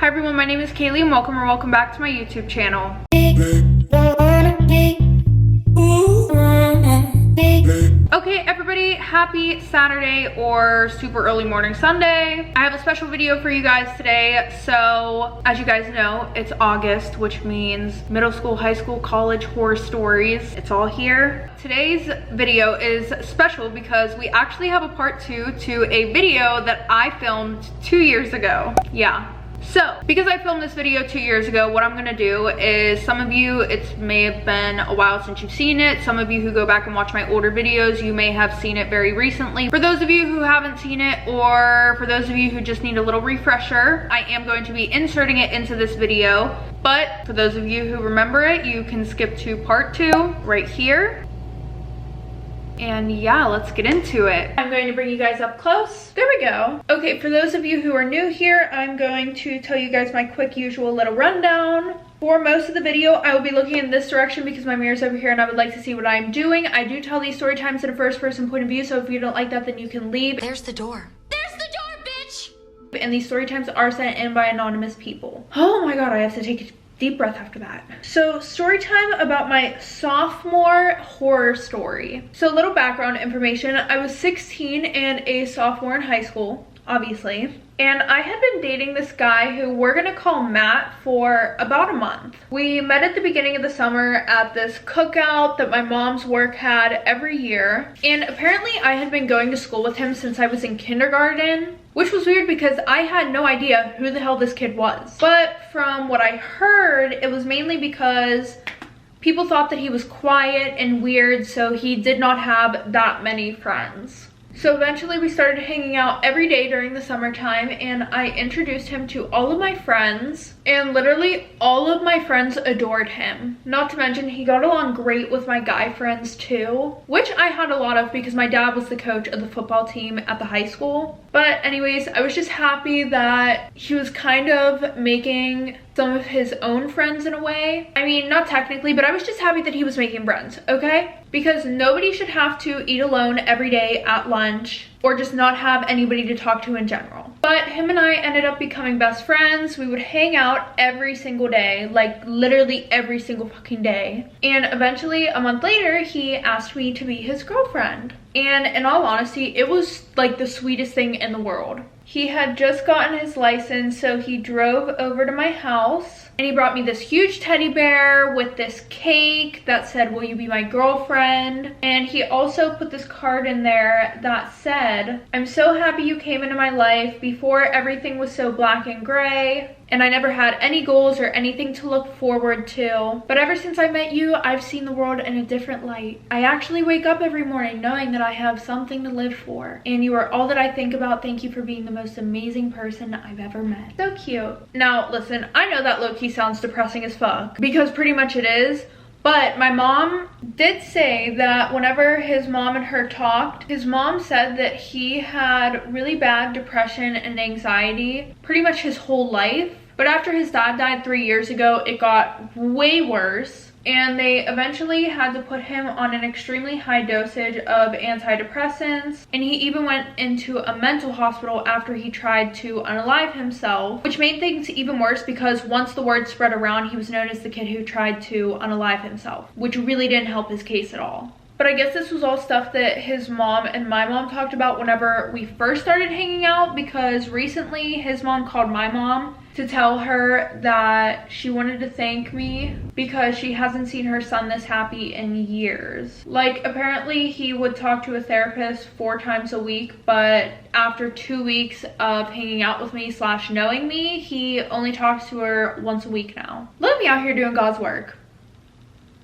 Hi everyone, my name is Kaylie and welcome back to my YouTube channel. Okay everybody, happy Saturday or super early morning Sunday. I have a special video for you guys today. So as you guys know, it's August, which means middle school, high school, college horror stories. It's all here. Today's video is special because we actually have a part 2 to a video that I filmed 2 years ago. Yeah. So, because I filmed this video 2 years ago, what I'm gonna do is, some of you, it may have been a while since you've seen it. Some of you who go back and watch my older videos, you may have seen it very recently. For those of you who haven't seen it, or for those of you who just need a little refresher, I am going to be inserting it into this video. But for those of you who remember it, you can skip to part 2 right here. And yeah, let's get into it. I'm going to bring you guys up close. There we go. Okay, for those of you who are new here, I'm going to tell you guys my quick usual little rundown. For most of the video, I will be looking in this direction because my mirror's over here and I would like to see what I'm doing. I do tell these story times in a first person point of view, so if you don't like that, then you can leave. There's the door. There's the door, bitch! And these story times are sent in by anonymous people. Oh my god, I have to take a deep breath after that. So, story time about my sophomore horror story. So, a little background information. I was 16 and a sophomore in high school, obviously. And I had been dating this guy who we're gonna call Matt for about a month. We met at the beginning of the summer at this cookout that my mom's work had every year. And apparently I had been going to school with him since I was in kindergarten, which was weird because I had no idea who the hell this kid was. But from what I heard, it was mainly because people thought that he was quiet and weird, so he did not have that many friends. So eventually we started hanging out every day during the summertime, and I introduced him to all of my friends, and literally all of my friends adored him. Not to mention he got along great with my guy friends too, which I had a lot of because my dad was the coach of the football team at the high school. But anyways, I was just happy that he was kind of making some of his own friends in a way. I mean, not technically, but I was just happy that he was making friends, okay? Because nobody should have to eat alone every day at lunch or just not have anybody to talk to in general. But him and I ended up becoming best friends. We would hang out every single day, like literally every single fucking day. And eventually, a month later, he asked me to be his girlfriend. And in all honesty, it was like the sweetest thing in the world. He had just gotten his license, so he drove over to my house and he brought me this huge teddy bear with this cake that said, "Will you be my girlfriend?" And he also put this card in there that said, "I'm so happy you came into my life. Before, everything was so black and gray, and I never had any goals or anything to look forward to. But ever since I met you, I've seen the world in a different light. I actually wake up every morning knowing that I have something to live for. And you are all that I think about. Thank you for being the most amazing person I've ever met." So cute. Now, listen, I know that low-key sounds depressing as fuck, because pretty much it is. But my mom did say that whenever his mom and her talked, his mom said that he had really bad depression and anxiety pretty much his whole life. But after his dad died 3 years ago, it got way worse. And they eventually had to put him on an extremely high dosage of antidepressants. And he even went into a mental hospital after he tried to unalive himself, which made things even worse because once the word spread around, he was known as the kid who tried to unalive himself, which really didn't help his case at all. But I guess this was all stuff that his mom and my mom talked about whenever we first started hanging out, because recently his mom called my mom to tell her that she wanted to thank me because she hasn't seen her son this happy in years. Like, apparently he would talk to a therapist 4 times a week, but after 2 weeks of hanging out with me / knowing me, he only talks to her once a week now. Let me out here doing God's work.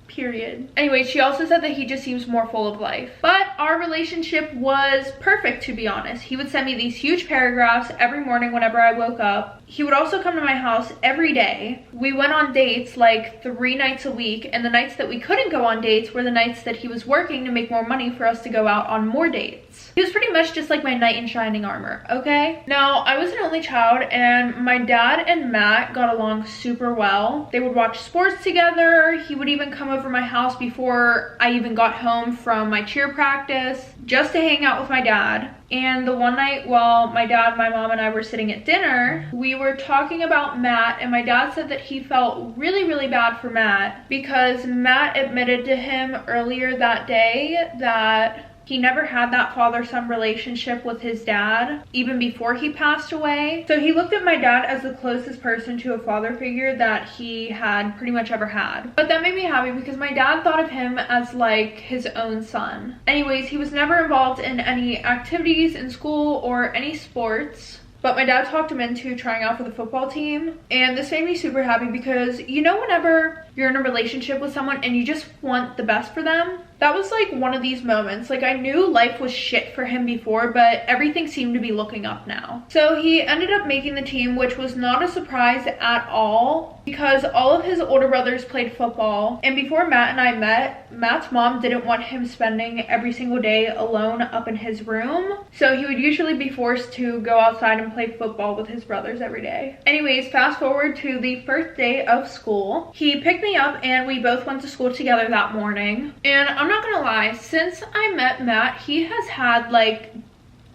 Period. Anyway, she also said that he just seems more full of life. But our relationship was perfect, to be honest. He would send me these huge paragraphs every morning whenever I woke up. He would also come to my house every day. We went on dates like 3 nights a week, and the nights that we couldn't go on dates were the nights that he was working to make more money for us to go out on more dates. He was pretty much just like my knight in shining armor, okay? Now, I was an only child, and my dad and Matt got along super well. They would watch sports together. He would even come over to my house before I even got home from my cheer practice just to hang out with my dad. And the one night while my dad, my mom, and I were sitting at dinner, we were talking about Matt, and my dad said that he felt really, really bad for Matt because Matt admitted to him earlier that day that he never had that father-son relationship with his dad, even before he passed away. So he looked at my dad as the closest person to a father figure that he had pretty much ever had. But that made me happy because my dad thought of him as like his own son. Anyways, he was never involved in any activities in school or any sports. But my dad talked him into trying out for the football team. And this made me super happy because, you know, whenever you're in a relationship with someone and you just want the best for them, that was like one of these moments. Like, I knew life was shit for him before, but everything seemed to be looking up now. So he ended up making the team, which was not a surprise at all because all of his older brothers played football. And before Matt and I met, Matt's mom didn't want him spending every single day alone up in his room. So he would usually be forced to go outside and play football with his brothers every day. Anyways, fast forward to the first day of school. He picked me up and we both went to school together that morning. And I'm not gonna lie, since I met Matt, he has had like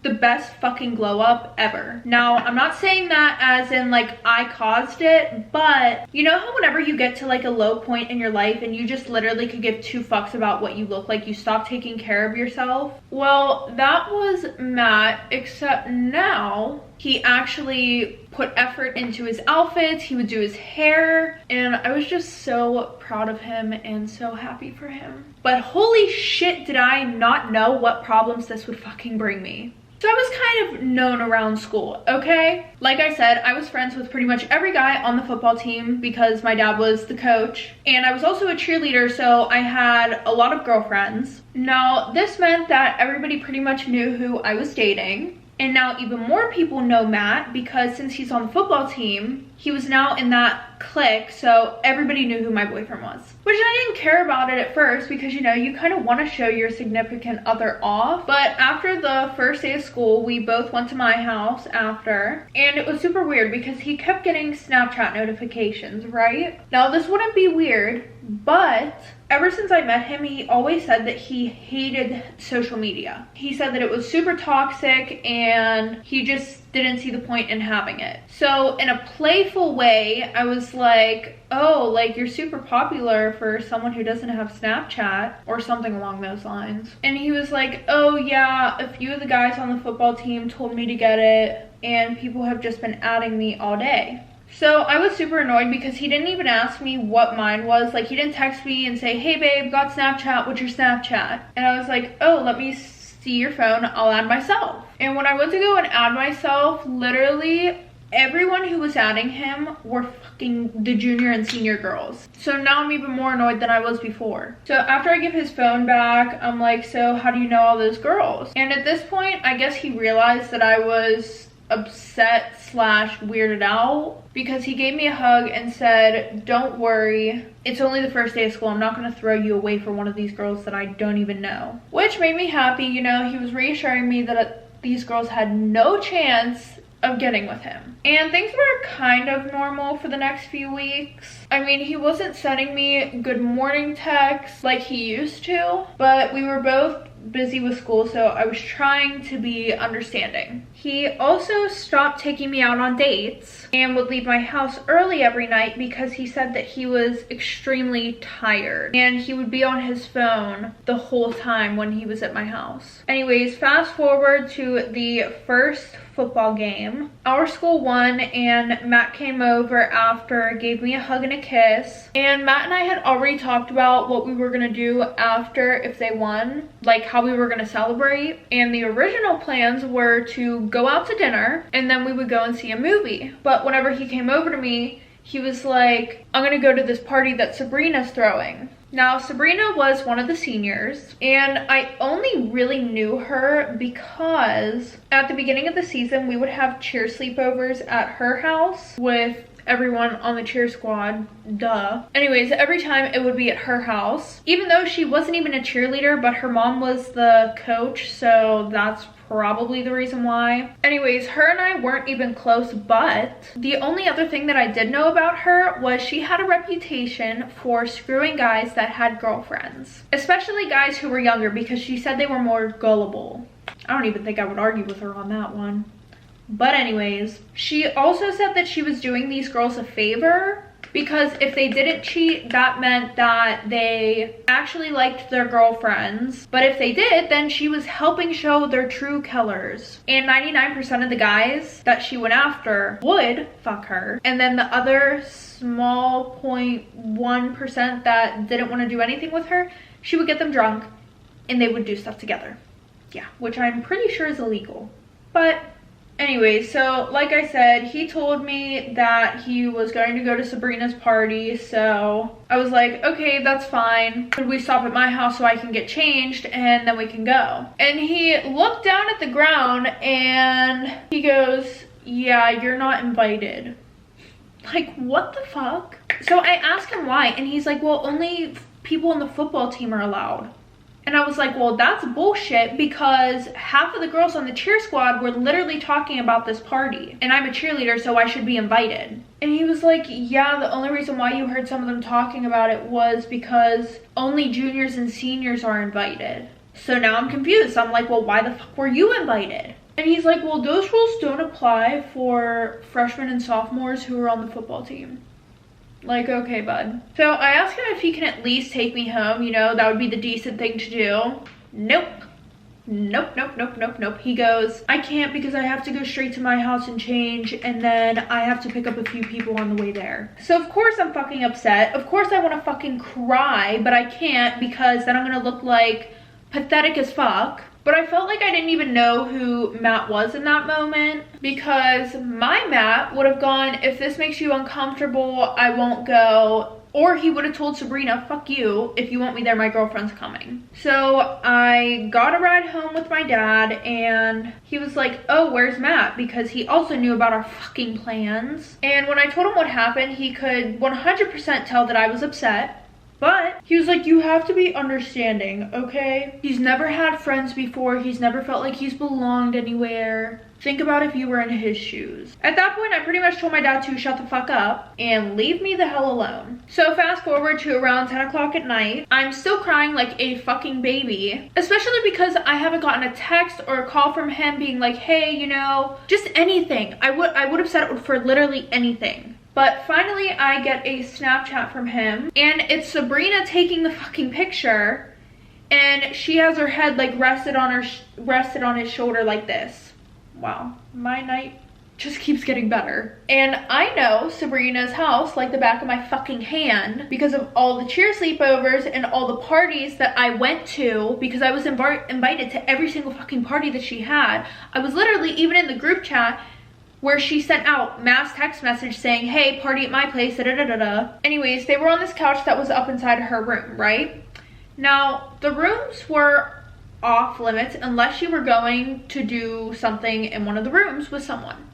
the best fucking glow up ever. Now, I'm not saying that as in like I caused it, but you know how whenever you get to like a low point in your life and you just literally could give two fucks about what you look like, you stop taking care of yourself? Well, that was Matt, except now he actually put effort into his outfits, he would do his hair, and I was just so proud of him and so happy for him. But holy shit, did I not know what problems this would fucking bring me. So I was kind of known around school, okay? Like I said, I was friends with pretty much every guy on the football team because my dad was the coach. And I was also a cheerleader, so I had a lot of girlfriends. Now, this meant that everybody pretty much knew who I was dating. And now even more people know Matt because since he's on the football team, he was now in that clique, so everybody knew who my boyfriend was. Which I didn't care about it at first because, you know, you kind of want to show your significant other off. But after the first day of school, we both went to my house after. And it was super weird because he kept getting Snapchat notifications, right? Now, this wouldn't be weird, but ever since I met him, he always said that he hated social media. He said that it was super toxic and he just didn't see the point in having it. So in a playful way, I was like, oh, like you're super popular for someone who doesn't have Snapchat or something along those lines. And he was like, oh yeah, a few of the guys on the football team told me to get it and people have just been adding me all day. So I was super annoyed because he didn't even ask me what mine was. Like, he didn't text me and say, hey babe, got Snapchat, what's your Snapchat? And I was like, oh, let me see your phone, I'll add myself. And when I went to go and add myself, literally everyone who was adding him were fucking the junior and senior girls. So now I'm even more annoyed than I was before. So after I give his phone back, I'm like, so how do you know all those girls? And at this point, I guess he realized that I was upset / weirded out because he gave me a hug and said, don't worry, it's only the first day of school, I'm not going to throw you away for one of these girls that I don't even know. Which made me happy, you know, he was reassuring me that these girls had no chance of getting with him. And things were kind of normal for the next few weeks. I mean, he wasn't sending me good morning texts like he used to, but we were both busy with school, so I was trying to be understanding. He also stopped taking me out on dates and would leave my house early every night because he said that he was extremely tired and he would be on his phone the whole time when he was at my house. Anyways, fast forward to the first football game. Our school won and Matt came over after, gave me a hug and a kiss. And Matt and I had already talked about what we were gonna do after if they won, like how we were gonna celebrate. And the original plans were to go out to dinner and then we would go and see a movie. But whenever he came over to me, he was like, I'm gonna go to this party that Sabrina's throwing. Now, Sabrina was one of the seniors, and I only really knew her because at the beginning of the season, we would have cheer sleepovers at her house with everyone on the cheer squad, duh. Anyways, every time it would be at her house, even though she wasn't even a cheerleader, but her mom was the coach, so that's probably the reason why. Anyways, her and I weren't even close, but the only other thing that I did know about her was she had a reputation for screwing guys that had girlfriends, especially guys who were younger, because she said they were more gullible. I don't even think I would argue with her on that one. But anyways, she also said that she was doing these girls a favor, because if they didn't cheat, that meant that they actually liked their girlfriends. But if they did, then she was helping show their true colors. And 99% of the guys that she went after would fuck her. And then the other small 0.1% that didn't want to do anything with her, she would get them drunk and they would do stuff together. Yeah, which I'm pretty sure is illegal. But anyway, so like I said, he told me that he was going to go to Sabrina's party, so I was like, okay, that's fine. Could we stop at my house so I can get changed and then we can go? And he looked down at the ground and he goes, yeah, you're not invited. Like, what the fuck? So I asked him why, and he's like, well, only people on the football team are allowed. And I was like, well, that's bullshit, because half of the girls on the cheer squad were literally talking about this party. And I'm a cheerleader, so I should be invited. And he was like, yeah, the only reason why you heard some of them talking about it was because only juniors and seniors are invited. So now I'm confused. I'm like, well, why the fuck were you invited? And he's like, well, those rules don't apply for freshmen and sophomores who are on the football team. Like, okay, bud. So I asked him if he can at least take me home, you know, that would be the decent thing to do. Nope. Nope. He goes, I can't because I have to go straight to my house and change, and then I have to pick up a few people on the way there. So of course I'm fucking upset. Of course I want to fucking cry, but I can't because then I'm gonna look like pathetic as fuck. But I felt like I didn't even know who Matt was in that moment, because my Matt would have gone, if this makes you uncomfortable, I won't go. Or he would have told Sabrina, fuck you, if you want me there, my girlfriend's coming. So I got a ride home with my dad, and he was like, oh, where's Matt? Because he also knew about our fucking plans. And when I told him what happened, he could 100% tell that I was upset. But he was like, you have to be understanding, okay? He's never had friends before. He's never felt like he's belonged anywhere. Think about if you were in his shoes. At that point, I pretty much told my dad to shut the fuck up and leave me the hell alone. So fast forward to around 10 o'clock at night. I'm still crying like a fucking baby, especially because I haven't gotten a text or a call from him being like, hey, you know, just anything. I would have settled for literally anything. But finally, I get a Snapchat from him, and it's Sabrina taking the fucking picture, and she has her head like rested on his shoulder like this. Wow, my night just keeps getting better. And I know Sabrina's house like the back of my fucking hand because of all the cheer sleepovers and all the parties that I went to, because I was invited to every single fucking party that she had. I was literally even in the group chat where she sent out mass text message saying, hey, party at my place, da-da-da-da-da. Anyways, they were on this couch that was up inside her room, right? Now, the rooms were off limits unless you were going to do something in one of the rooms with someone.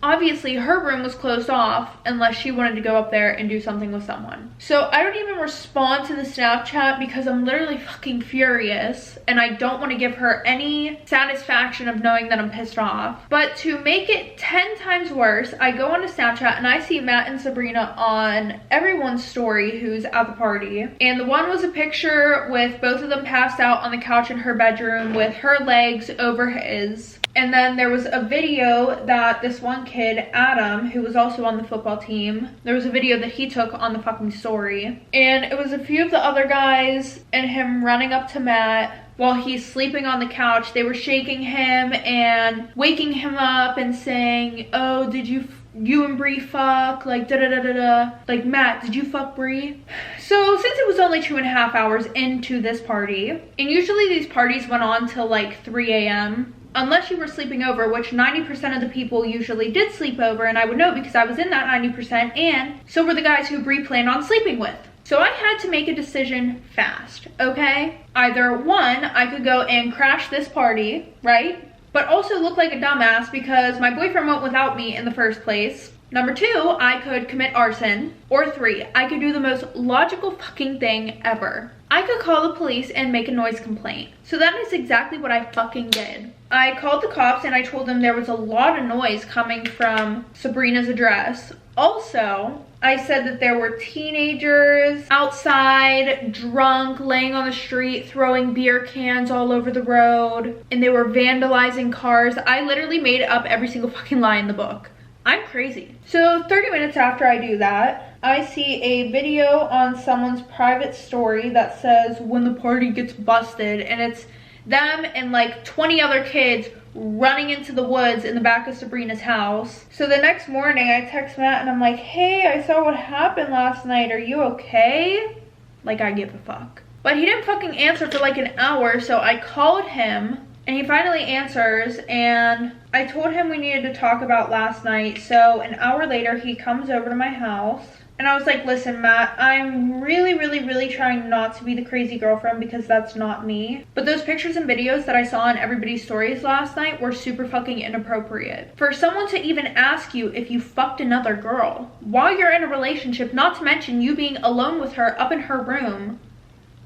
Obviously, her room was closed off unless she wanted to go up there and do something with someone. So I don't even respond to the Snapchat because I'm literally fucking furious and I don't want to give her any satisfaction of knowing that I'm pissed off. But to make it 10 times worse, I go on to Snapchat and I see Matt and Sabrina on everyone's story who's at the party. And the one was a picture with both of them passed out on the couch in her bedroom with her legs over his. And then there was a video that this one kid, Adam, who was also on the football team, there was a video that he took on the fucking story. And it was a few of the other guys and him running up to Matt while he's sleeping on the couch. They were shaking him and waking him up and saying, oh, did you and Bree fuck? Like, da-da-da-da-da. Like, Matt, did you fuck Bree? So since it was only 2.5 hours into this party, and usually these parties went on till like 3 a.m., unless you were sleeping over, which 90% of the people usually did sleep over, and I would know because I was in that 90%, and so were the guys who Bree planned on sleeping with. So I had to make a decision fast, okay? Either one, I could go and crash this party, right? But also look like a dumbass because my boyfriend went without me in the first place. Number 2, I could commit arson. Or 3, I could do the most logical fucking thing ever. I could call the police and make a noise complaint. So that is exactly what I fucking did. I called the cops and I told them there was a lot of noise coming from Sabrina's address. Also, I said that there were teenagers outside, drunk, laying on the street, throwing beer cans all over the road, and they were vandalizing cars. I literally made up every single fucking lie in the book. I'm crazy. So 30 minutes after I do that, I see a video on someone's private story that says when the party gets busted, and it's them and like 20 other kids running into the woods in the back of Sabrina's house. So the next morning I text Matt and I'm like, hey, I saw what happened last night. Are you okay? Like, I give a fuck. But he didn't fucking answer for like an hour, so I called him and he finally answers, and I told him we needed to talk about last night. So an hour later he comes over to my house. And I was like, listen, Matt, I'm really trying not to be the crazy girlfriend because that's not me. But those pictures and videos that I saw on everybody's stories last night were super fucking inappropriate. For someone to even ask you if you fucked another girl while you're in a relationship, not to mention you being alone with her up in her room,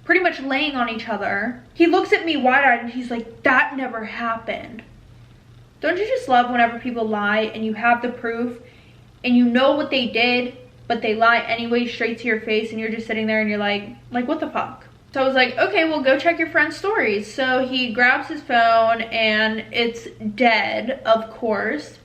pretty much laying on each other. He looks at me wide-eyed and he's like, that never happened. Don't you just love whenever people lie and you have the proof and you know what they did, but they lie anyway straight to your face, and you're just sitting there and you're like what the fuck? So I was like, okay, well, go check your friend's stories. So he grabs his phone and it's dead, of course.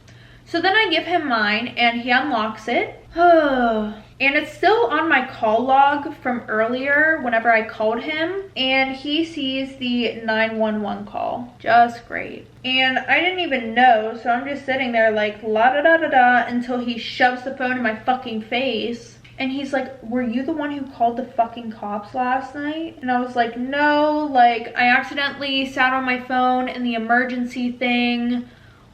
So then I give him mine and he unlocks it. And it's still on my call log from earlier whenever I called him, and he sees the 911 call. Just great. And I didn't even know, so I'm just sitting there like la da da da da until he shoves the phone in my fucking face. And he's like, were you the one who called the fucking cops last night? And I was like, no, like I accidentally sat on my phone and the emergency thing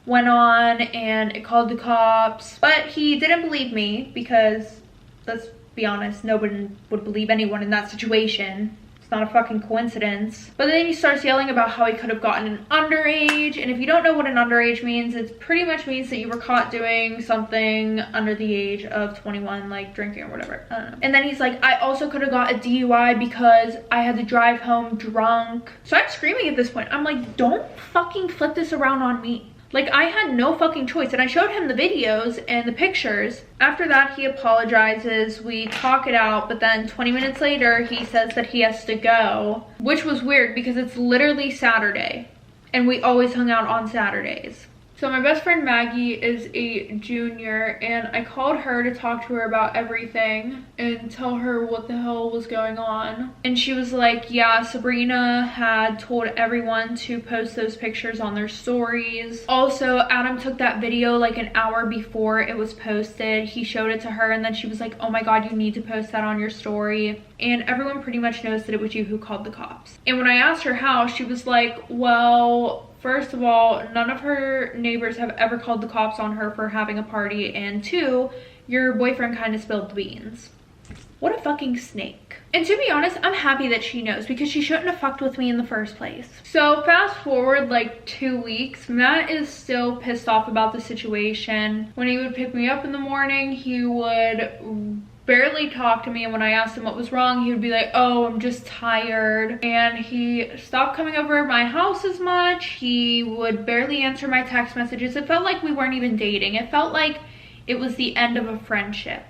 went on and it called the cops. But he didn't believe me because, let's be honest, nobody would believe anyone in that situation. It's not a fucking coincidence. But then he starts yelling about how he could have gotten an underage. And if you don't know what an underage means, it pretty much means that you were caught doing something under the age of 21, like drinking or whatever. I don't know. And then he's like, I also could have got a DUI because I had to drive home drunk. So I'm screaming at this point. I'm like, don't fucking flip this around on me. Like, I had no fucking choice. And I showed him the videos and the pictures. After that, he apologizes. We talk it out. But then 20 minutes later, he says that he has to go. Which was weird because it's literally Saturday. And we always hung out on Saturdays. So my best friend Maggie is a junior, and I called her to talk to her about everything and tell her what the hell was going on. And she was like, yeah, Sabrina had told everyone to post those pictures on their stories. Also, Adam took that video like an hour before it was posted. He showed it to her and then she was like, oh my god, you need to post that on your story. And everyone pretty much knows that it was you who called the cops. And when I asked her how, she was like, well, first of all, none of her neighbors have ever called the cops on her for having a party, and two, your boyfriend kind of spilled the beans. What a fucking snake. And to be honest, I'm happy that she knows because she shouldn't have fucked with me in the first place. So fast forward like 2 weeks, Matt is still pissed off about the situation. When he would pick me up in the morning, he would barely talk to me, and when I asked him what was wrong, he would be like, oh, I'm just tired. And he stopped coming over my house as much. He would barely answer my text messages. It felt like we weren't even dating. It felt like it was the end of a friendship.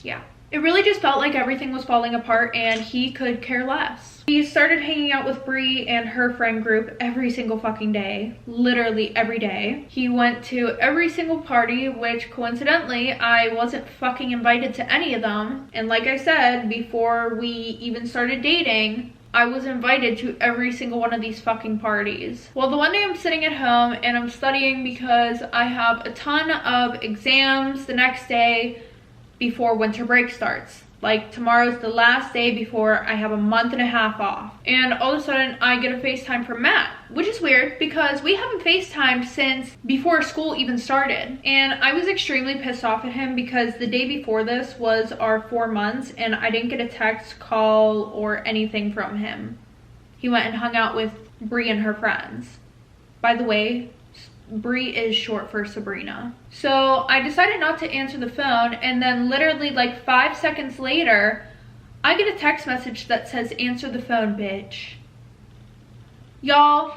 Yeah. It really just felt like everything was falling apart and he could care less. He started hanging out with Bree and her friend group every single fucking day. Literally every day. He went to every single party, which coincidentally, I wasn't fucking invited to any of them. And like I said, before we even started dating, I was invited to every single one of these fucking parties. Well, the one day I'm sitting at home and I'm studying because I have a ton of exams the next day before winter break starts. Like, tomorrow's the last day before I have a month and a half off. And all of a sudden, I get a FaceTime from Matt, which is weird because we haven't FaceTimed since before school even started. And I was extremely pissed off at him because the day before this was our 4 months and I didn't get a text, call, or anything from him. He went and hung out with Bree and her friends. By the way, Bree is short for Sabrina. So I decided not to answer the phone, and then literally like 5 seconds later, I get a text message that says, answer the phone, bitch. Y'all,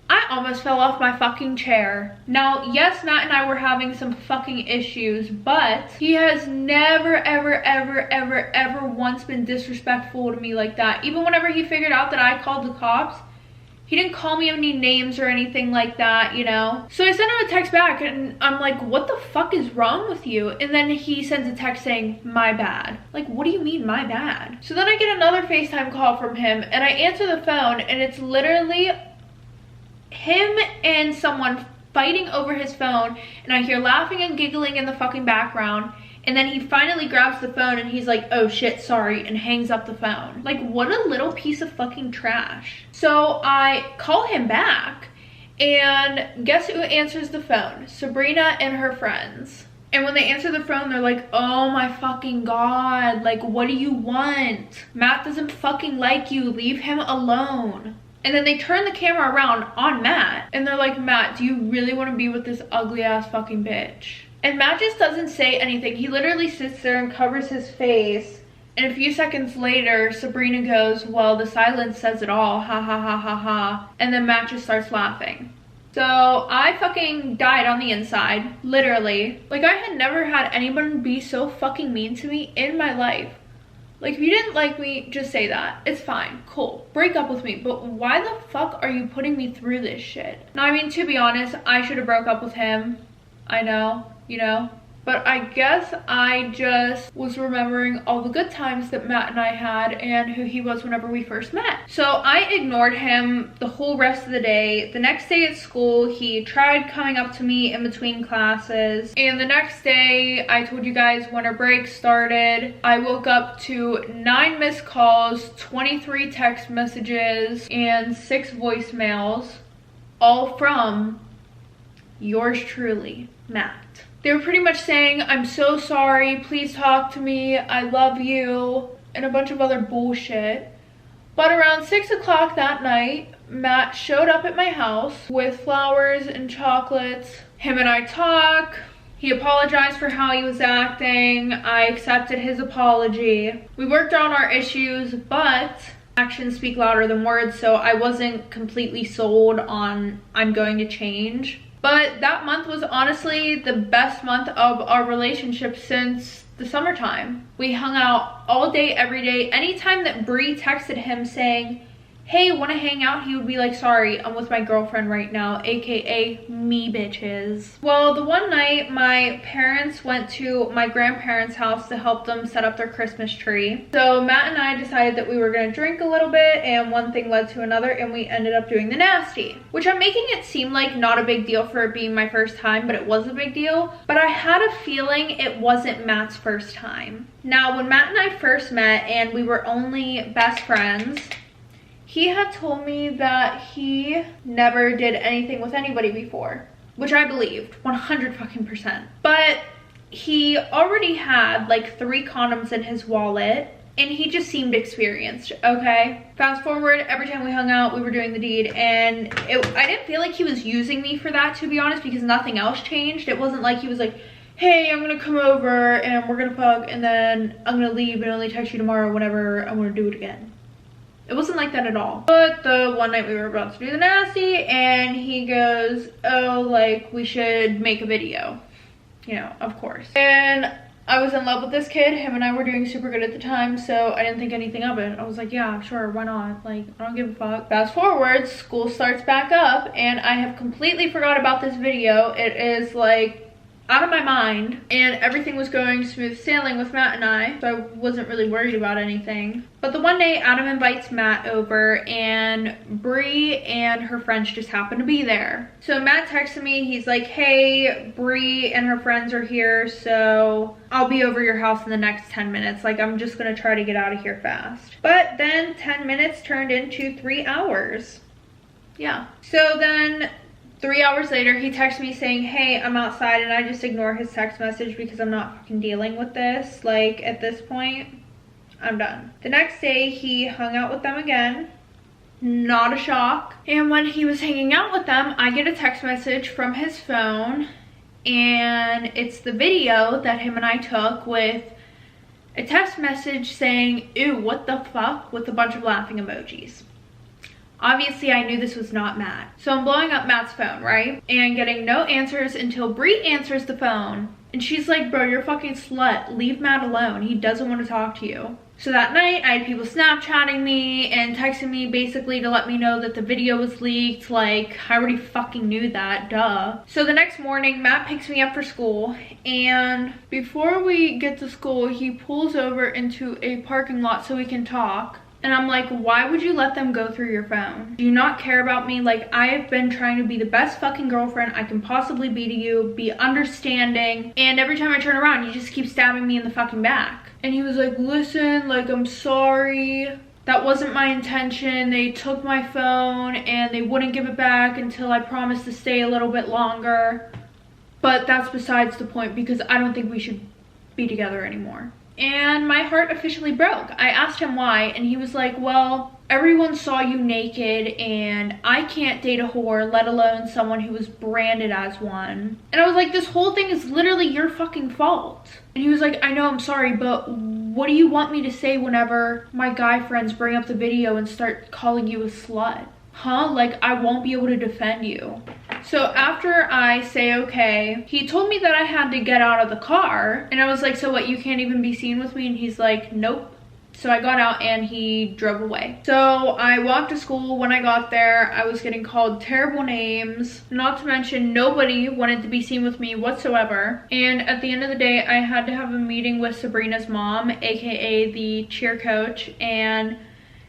I almost fell off my fucking chair. Now, yes, Matt and I were having some fucking issues, but he has never, ever once been disrespectful to me like that. Even whenever he figured out that I called the cops, he didn't call me any names or anything like that, you know? So I sent him a text back and I'm like, what the fuck is wrong with you? And then he sends a text saying, my bad. Like, what do you mean, my bad? So then I get another FaceTime call from him and I answer the phone and it's literally him and someone fighting over his phone, and I hear laughing and giggling in the fucking background, and then he finally grabs the phone and he's like, oh shit, sorry, and hangs up the phone. Like, what a little piece of fucking trash. So I call him back, and guess who answers the phone? Sabrina and her friends. And when they answer the phone, they're like, oh my fucking god, like, what do you want? Matt doesn't fucking like you, leave him alone. And then they turn the camera around on Matt and they're like, Matt, do you really want to be with this ugly ass fucking bitch? And Matt just doesn't say anything. He literally sits there and covers his face. And a few seconds later, Sabrina goes, well, the silence says it all, ha ha ha ha ha. And then Matt just starts laughing. So I fucking died on the inside, literally. Like, I had never had anyone be so fucking mean to me in my life. Like, if you didn't like me, just say that. It's fine, cool. Break up with me, but why the fuck are you putting me through this shit? Now, I mean, to be honest, I should have broke up with him. I know, you know? But I guess I just was remembering all the good times that Matt and I had and who he was whenever we first met. So I ignored him the whole rest of the day. The next day at school, he tried coming up to me in between classes. And the next day, I told you guys winter break started. I woke up to 9 missed calls, 23 text messages, and 6 voicemails, all from yours truly, Matt. They were pretty much saying, I'm so sorry, please talk to me, I love you, and a bunch of other bullshit. But around 6 o'clock that night, Matt showed up at my house with flowers and chocolates. Him and I talk. He apologized for how he was acting. I accepted his apology. We worked on our issues, but actions speak louder than words, so I wasn't completely sold on I'm going to change. But that month was honestly the best month of our relationship since the summertime. We hung out all day, every day. Anytime that Bree texted him saying, hey, wanna hang out? He would be like, sorry, I'm with my girlfriend right now, aka me bitches. Well, the one night my parents went to my grandparents' house to help them set up their Christmas tree. So Matt and I decided that we were gonna drink a little bit, and one thing led to another, and we ended up doing the nasty, which I'm making it seem like not a big deal for it being my first time, but it was a big deal. But I had a feeling it wasn't Matt's first time. Now, when Matt and I first met and we were only best friends, he had told me that he never did anything with anybody before, which I believed 100%. But he already had like 3 condoms in his wallet and he just seemed experienced, okay? Fast forward, every time we hung out, we were doing the deed, and I didn't feel like he was using me for that, to be honest, because nothing else changed. It wasn't like he was like, hey, I'm gonna come over and we're gonna fuck and then I'm gonna leave and only text you tomorrow whenever I wanna do it again. It wasn't like that at all. But the one night we were about to do the nasty and he goes, oh, like, we should make a video. You know, of course. And I was in love with this kid. Him and I were doing super good at the time, so I didn't think anything of it. I was like, yeah, sure, why not? Like, I don't give a fuck. Fast forward, school starts back up and I have completely forgot about this video. It is like out of my mind, and everything was going smooth sailing with Matt and I, so I wasn't really worried about anything. But the one day Adam invites Matt over and Bree and her friends just happen to be there. So Matt texted me, he's like, hey, Bree and her friends are here, so I'll be over your house in the next 10 minutes. Like, I'm just gonna try to get out of here fast. But then 10 minutes turned into 3 hours. Yeah. So then 3 hours later, he texts me saying, hey, I'm outside, and I just ignore his text message because I'm not fucking dealing with this. Like, at this point, I'm done. The next day, he hung out with them again. Not a shock. And when he was hanging out with them, I get a text message from his phone, and it's the video that him and I took with a text message saying, "Ew, what the fuck?" with a bunch of laughing emojis. Obviously, I knew this was not Matt. So I'm blowing up Matt's phone, right? And getting no answers until Bree answers the phone. And she's like, "Bro, you're a fucking slut. Leave Matt alone. He doesn't want to talk to you." So that night, I had people Snapchatting me and texting me basically to let me know that the video was leaked. Like, I already fucking knew that, duh. So the next morning, Matt picks me up for school. And before we get to school, he pulls over into a parking lot so we can talk. And I'm like, why would you let them go through your phone? Do you not care about me? Like, I have been trying to be the best fucking girlfriend I can possibly be to you, be understanding, and every time I turn around, you just keep stabbing me in the fucking back. And he was like, listen, like, I'm sorry. That wasn't my intention. They took my phone and they wouldn't give it back until I promised to stay a little bit longer. But that's besides the point because I don't think we should be together anymore. And my heart officially broke. I asked him why, and he was like, well, everyone saw you naked, and I can't date a whore, let alone someone who was branded as one. And I was like, this whole thing is literally your fucking fault. And he was like, I know, I'm sorry, but what do you want me to say whenever my guy friends bring up the video and start calling you a slut? Huh? Like, I won't be able to defend you. So after I say okay, he told me that I had to get out of the car. And I was like, so what, you can't even be seen with me? And he's like, nope. So I got out and he drove away. So I walked to school. When I got there, I was getting called terrible names. Not to mention, nobody wanted to be seen with me whatsoever. And at the end of the day, I had to have a meeting with Sabrina's mom, aka the cheer coach. And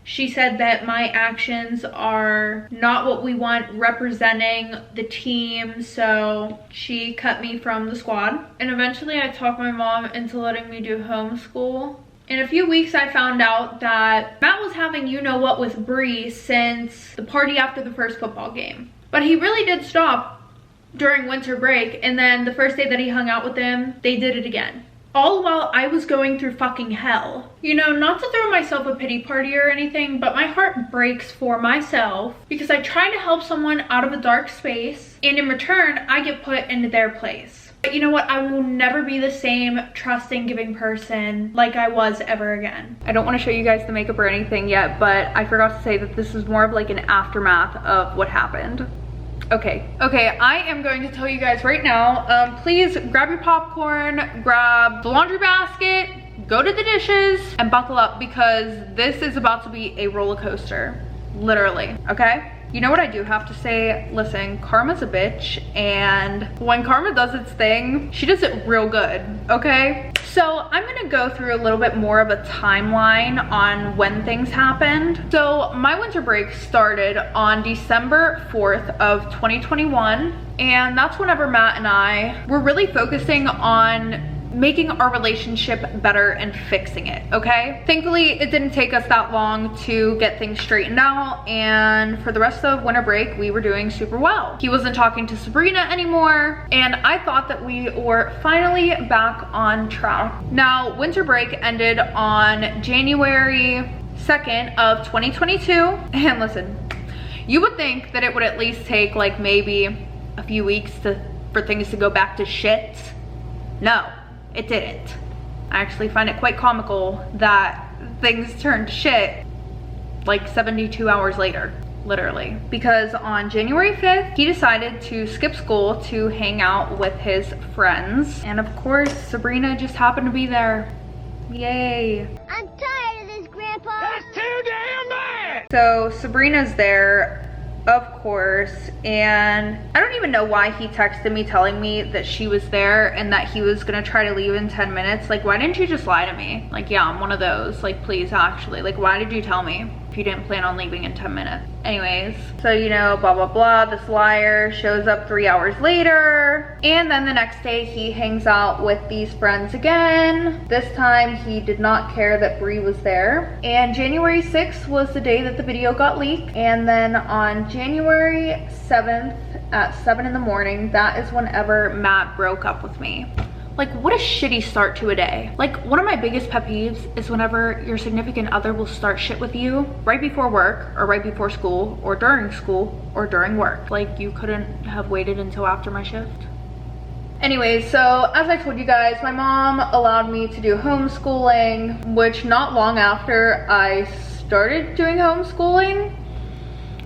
she said that my actions are not what we want representing the team, so she cut me from the squad. And eventually I talked my mom into letting me do homeschool. In a few weeks, I found out that Matt was having you-know-what with Bree since the party after the first football game. But he really did stop during winter break, and then the first day that he hung out with them, they did it again. All while I was going through fucking hell. You know, not to throw myself a pity party or anything, but my heart breaks for myself because I try to help someone out of a dark space, and in return, I get put into their place. But you know what? I will never be the same trusting, giving person like I was ever again. I don't want to show you guys the makeup or anything yet, but I forgot to say that this is more of like an aftermath of what happened. Okay, I am going to tell you guys right now, please grab your popcorn, grab the laundry basket, go to the dishes, and buckle up because this is about to be a roller coaster, literally, okay? You know what I do have to say? Listen, karma's a bitch, and when karma does its thing, she does it real good, okay? So I'm gonna go through a little bit more of a timeline on when things happened. So my winter break started on December 4th of 2021, and that's whenever Matt and I were really focusing on making our relationship better and fixing it, okay? Thankfully, it didn't take us that long to get things straightened out, and for the rest of winter break, we were doing super well. He wasn't talking to Sabrina anymore, and I thought that we were finally back on track. Now, winter break ended on January 2nd of 2022, and listen, you would think that it would at least take like maybe a few weeks for things to go back to shit. No. It didn't. I actually find it quite comical that things turned to shit like 72 hours later, literally. Because on January 5th, he decided to skip school to hang out with his friends. And of course, Sabrina just happened to be there. Yay. I'm tired of this, Grandpa. That's too damn bad! So Sabrina's there, of course, and I don't even know why he texted me telling me that she was there and that he was gonna try to leave in 10 minutes. Like, why didn't you just lie to me? Like, yeah, I'm one of those. Like, please, actually. Like, why did you tell me if you didn't plan on leaving in 10 minutes? Anyways, so, you know, blah, blah, blah. This liar shows up 3 hours later. And then the next day, he hangs out with these friends again. This time, he did not care that Bree was there. And January 6th was the day that the video got leaked. And then on January 7th at 7 in the morning, that is whenever Matt broke up with me. Like, what a shitty start to a day. Like, one of my biggest pet peeves is whenever your significant other will start shit with you right before work or right before school or during work. Like, you couldn't have waited until after my shift. Anyways, so as I told you guys, my mom allowed me to do homeschooling, which not long after I started doing homeschooling,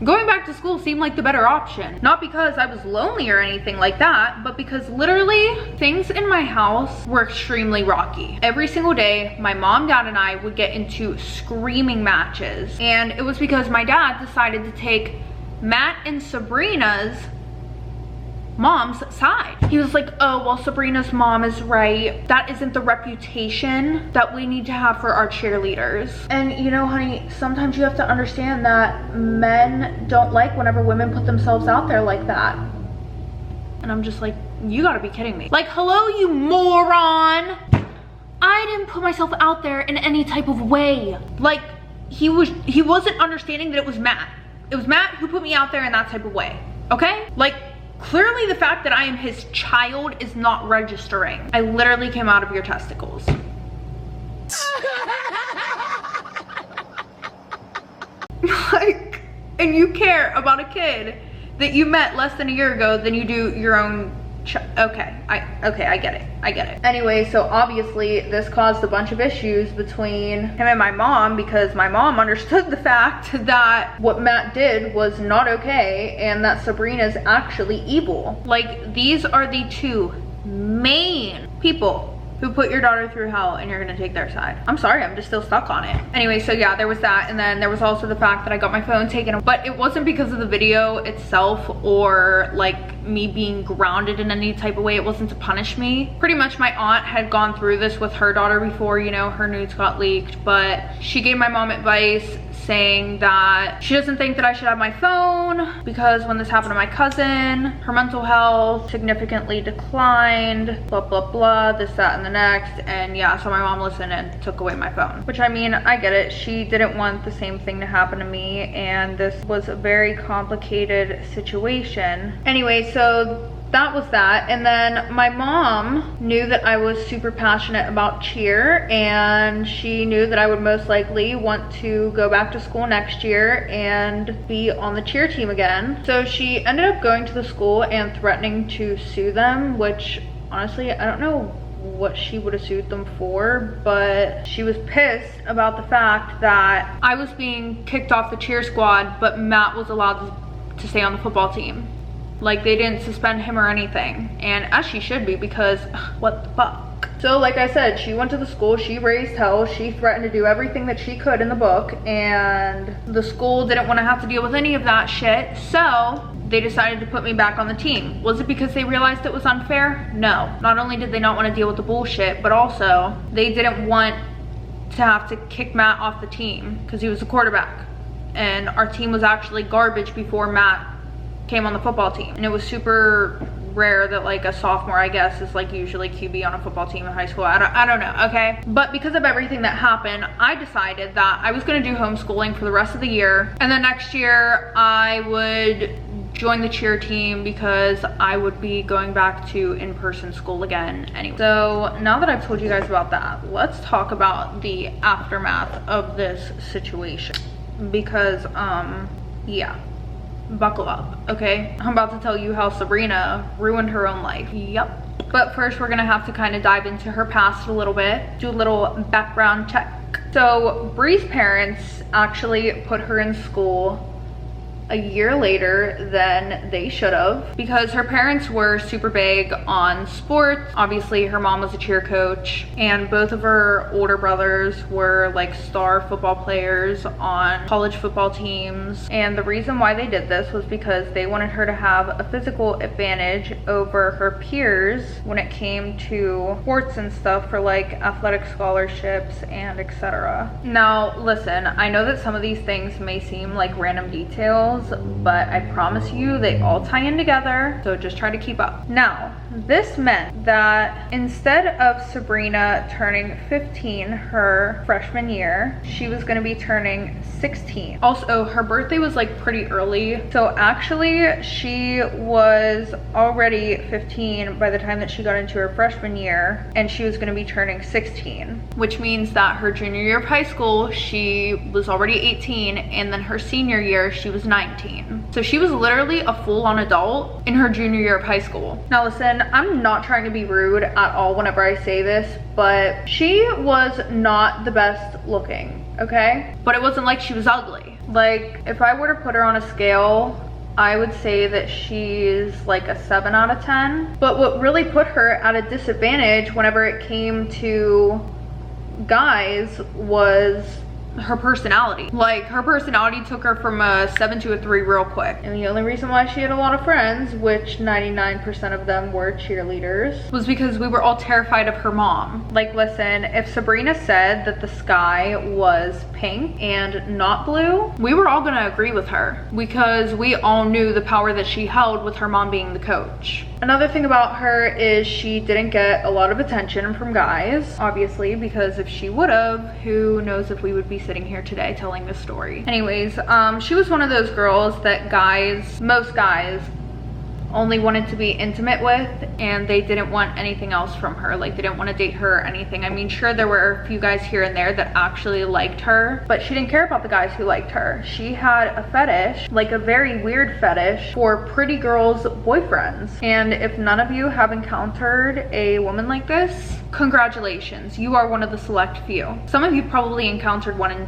going back to school seemed like the better option. Not because I was lonely or anything like that, but because literally things in my house were extremely rocky. Every single day, my mom, dad, and I would get into screaming matches. And it was because my dad decided to take Matt and Sabrina's mom's side. He was like, oh, well, Sabrina's mom is right. That isn't the reputation that we need to have for our cheerleaders. And you know, honey, sometimes you have to understand that men don't like whenever women put themselves out there like that. And I'm just like, you gotta be kidding me. Like, hello, you moron. I didn't put myself out there in any type of way. Like, he wasn't understanding that it was Matt. It was Matt who put me out there in that type of way, okay? Like, clearly the fact that I am his child is not registering. I literally came out of your testicles. Like, and you care about a kid that you met less than a year ago than you do your own okay, I get it. Anyway, so obviously this caused a bunch of issues between him and my mom, because my mom understood the fact that what Matt did was not okay and that Sabrina's actually evil. Like, these are the two main people who put your daughter through hell, and you're gonna take their side. I'm sorry, I'm just still stuck on it. Anyway, so yeah, there was that, and then there was also the fact that I got my phone taken, but it wasn't because of the video itself or like me being grounded in any type of way. It wasn't to punish me. Pretty much my aunt had gone through this with her daughter before, you know, her nudes got leaked, but she gave my mom advice saying that she doesn't think that I should have my phone because when this happened to my cousin, her mental health significantly declined, blah, blah, blah, this, that, and the next. And yeah, so my mom listened and took away my phone, which, I mean, I get it. She didn't want the same thing to happen to me, and this was a very complicated situation. Anyway, so that was that. And then my mom knew that I was super passionate about cheer, and she knew that I would most likely want to go back to school next year and be on the cheer team again. So she ended up going to the school and threatening to sue them, which honestly, I don't know what she would have sued them for, but she was pissed about the fact that I was being kicked off the cheer squad, but Matt was allowed to stay on the football team. Like, they didn't suspend him or anything, and as she should be, because what the fuck. So like I said, she went to the school, she raised hell, she threatened to do everything that she could in the book, and the school didn't want to have to deal with any of that shit, so they decided to put me back on the team. Was it because they realized it was unfair? No. Not only did they not want to deal with the bullshit, but also they didn't want to have to kick Matt off the team because he was the quarterback, and our team was actually garbage before Matt came on the football team. And it was super rare that like a sophomore, I guess, is like usually QB on a football team in high school. I don't know, okay? But because of everything that happened, I decided that I was gonna do homeschooling for the rest of the year, and then next year I would join the cheer team because I would be going back to in-person school again anyway. So now that I've told you guys about that, let's talk about the aftermath of this situation, because yeah, buckle up, okay? I'm about to tell you how Sabrina ruined her own life. Yep. But first we're gonna have to kind of dive into her past a little bit, do a little background check. So Bree's parents actually put her in school a year later than they should have, because her parents were super big on sports. Obviously her mom was a cheer coach, and both of her older brothers were like star football players on college football teams. And the reason why they did this was because they wanted her to have a physical advantage over her peers when it came to sports and stuff, for like athletic scholarships and etc. Now listen, I know that some of these things may seem like random details, but I promise you they all tie in together, so just try to keep up. Now, this meant that instead of Sabrina turning 15 her freshman year, she was gonna be turning 16. Also, her birthday was like pretty early, so actually she was already 15 by the time that she got into her freshman year, and she was gonna be turning 16, which means that her junior year of high school, she was already 18, and then her senior year, she was 19. 19. So she was literally a full-on adult in her junior year of high school. Now listen, I'm not trying to be rude at all whenever I say this, but she was not the best looking, okay? But it wasn't like she was ugly. Like, if I were to put her on a scale, I would say that she's like a 7 out of 10. But what really put her at a disadvantage whenever it came to guys was her personality. Like, her personality took her from a 7 to a 3 real quick. And the only reason why she had a lot of friends, which 99% of them were cheerleaders, was because we were all terrified of her mom. Like, listen, if Sabrina said that the sky was pink and not blue, we were all gonna agree with her because we all knew the power that she held with her mom being the coach. Another thing about her is she didn't get a lot of attention from guys, obviously, because if she would have, who knows if we would be sitting here today telling this story. Anyways, she was one of those girls that most guys only wanted to be intimate with, and they didn't want anything else from her. Like, they didn't want to date her or anything. I mean, sure, there were a few guys here and there that actually liked her, but she didn't care about the guys who liked her. She had a fetish, like a very weird fetish, for pretty girls' boyfriends. And if none of you have encountered a woman like this, congratulations, you are one of the select few. Some of you probably encountered one and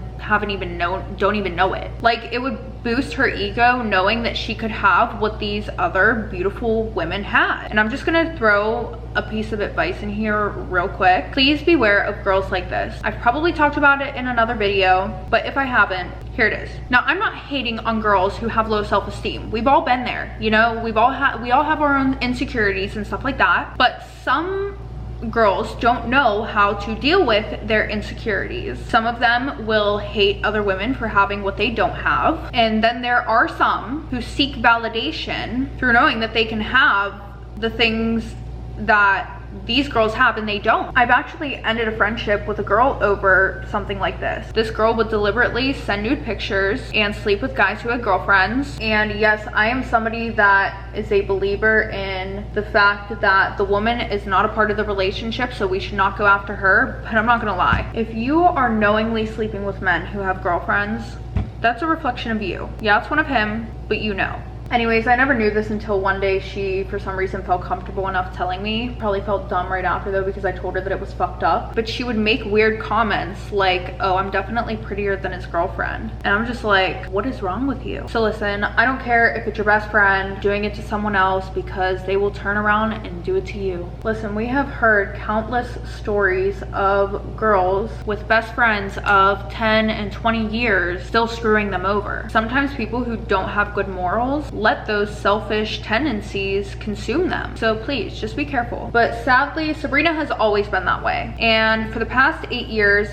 don't even know it. Like, it would boost her ego knowing that she could have what these other beautiful women had. And I'm just gonna throw a piece of advice in here real quick. Please beware of girls like this. I've probably talked about it in another video, but if I haven't, here it is. Now, I'm not hating on girls who have low self-esteem. We've all been there, you know? We all have our own insecurities and stuff like that, but some girls don't know how to deal with their insecurities. Some of them will hate other women for having what they don't have. And then there are some who seek validation through knowing that they can have the things that these girls have and they don't. I've actually ended a friendship with a girl over something like this. This girl would deliberately send nude pictures and sleep with guys who had girlfriends. And yes, I am somebody that is a believer in the fact that the woman is not a part of the relationship, so we should not go after her. But I'm not gonna lie, if you are knowingly sleeping with men who have girlfriends, that's a reflection of you. Yeah, it's one of him, but you know. Anyways, I never knew this until one day she, for some reason, felt comfortable enough telling me. Probably felt dumb right after though, because I told her that it was fucked up. But she would make weird comments like, oh, I'm definitely prettier than his girlfriend. And I'm just like, what is wrong with you? So listen, I don't care if it's your best friend doing it to someone else, because they will turn around and do it to you. Listen, we have heard countless stories of girls with best friends of 10 and 20 years still screwing them over. Sometimes people who don't have good morals let those selfish tendencies consume them. So please, just be careful. But sadly, Sabrina has always been that way. And for the past 8 years,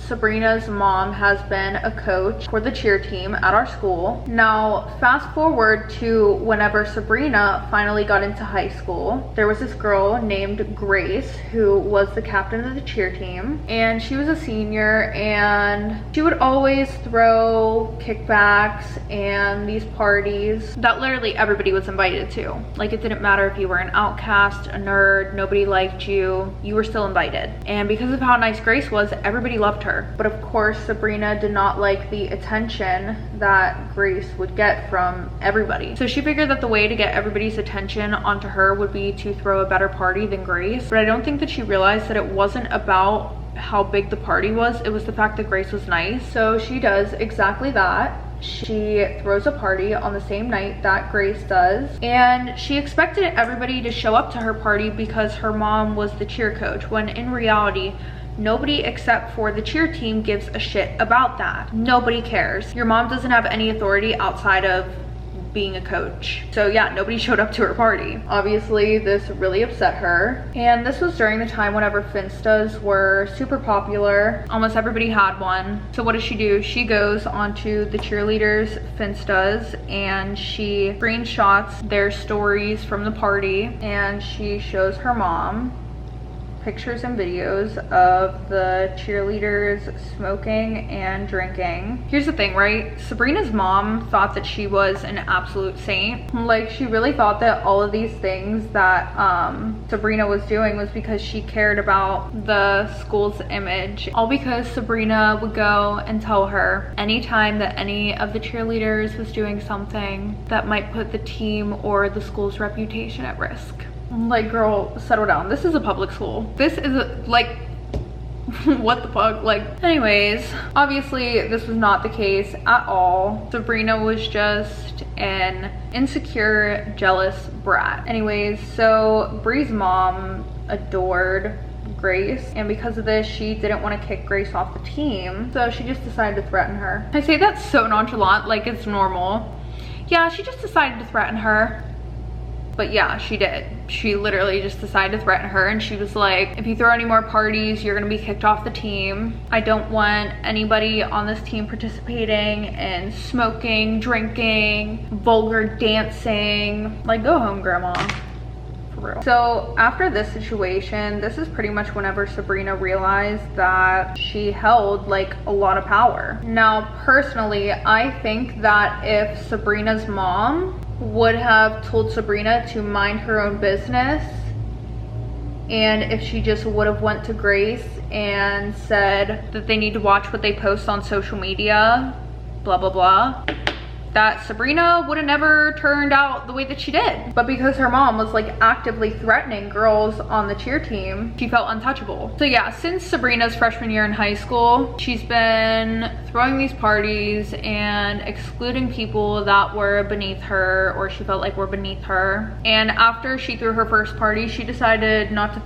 Sabrina's mom has been a coach for the cheer team at our school. Now, fast forward to whenever Sabrina finally got into high school, there was this girl named Grace who was the captain of the cheer team, and she was a senior, and she would always throw kickbacks and these parties that literally everybody was invited to. Like, it didn't matter if you were an outcast, a nerd, nobody liked you, you were still invited. And because of how nice Grace was, everybody loved her. But of course, Sabrina did not like the attention that Grace would get from everybody. So she figured that the way to get everybody's attention onto her would be to throw a better party than Grace. But I don't think that she realized that it wasn't about how big the party was, it was the fact that Grace was nice. So she does exactly that. She throws a party on the same night that Grace does, and she expected everybody to show up to her party because her mom was the cheer coach, when in reality, nobody except for the cheer team gives a shit about that. Nobody cares. Your mom doesn't have any authority outside of being a coach. So yeah, nobody showed up to her party. Obviously, this really upset her. And this was during the time whenever Finstas were super popular. Almost everybody had one. So what does she do? She goes onto the cheerleaders' Finstas and she screenshots their stories from the party, and she shows her mom. pictures and videos of the cheerleaders smoking and drinking. Here's the thing, right? Sabrina's mom thought that she was an absolute saint. Like, she really thought that all of these things that Sabrina was doing was because she cared about the school's image. All because Sabrina would go and tell her anytime that any of the cheerleaders was doing something that might put the team or the school's reputation at risk. Like, girl, settle down. This is a public school. This is like, what the fuck? Like, anyways, obviously this was not the case at all. Sabrina was just an insecure, jealous brat. Anyways, so Bree's mom adored Grace, and because of this she didn't want to kick Grace off the team, so she just decided to threaten her. I say that so nonchalant, like it's normal. Yeah, she just decided to threaten her. But yeah, she did. She literally just decided to threaten her, and she was like, if you throw any more parties, you're gonna be kicked off the team. I don't want anybody on this team participating in smoking, drinking, vulgar dancing. Like, go home, grandma. For real. So after this situation, this is pretty much whenever Sabrina realized that she held like a lot of power. Now, personally, I think that if Sabrina's mom would have told Sabrina to mind her own business, and if she just would have went to Grace and said that they need to watch what they post on social media, blah blah blah, that Sabrina would have never turned out the way that she did. But because her mom was like actively threatening girls on the cheer team, she felt untouchable. So yeah, since Sabrina's freshman year in high school, she's been throwing these parties and excluding people that were beneath her, or she felt like were beneath her. And after she threw her first party, she decided not to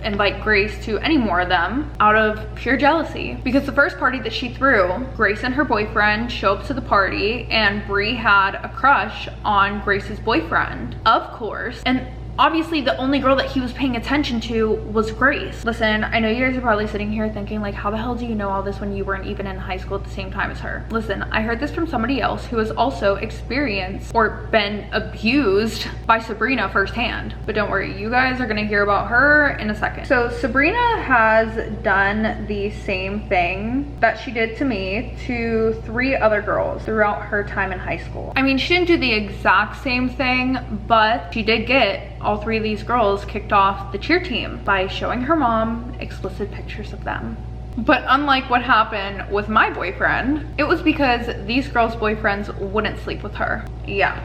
invite Grace to any more of them out of pure jealousy. Because the first party that she threw, Grace and her boyfriend show up to the party, and Bree had a crush on Grace's boyfriend, of course. And obviously the only girl that he was paying attention to was Grace. Listen, I know you guys are probably sitting here thinking like, how the hell do you know all this when you weren't even in high school at the same time as her? Listen, I heard this from somebody else who has also experienced or been abused by Sabrina firsthand. But don't worry, you guys are gonna hear about her in a second. So Sabrina has done the same thing that she did to me to 3 other girls throughout her time in high school. I mean, she didn't do the exact same thing, but she did get all 3 of these girls kicked off the cheer team by showing her mom explicit pictures of them. But unlike what happened with my boyfriend, it was because these girls' boyfriends wouldn't sleep with her. Yeah,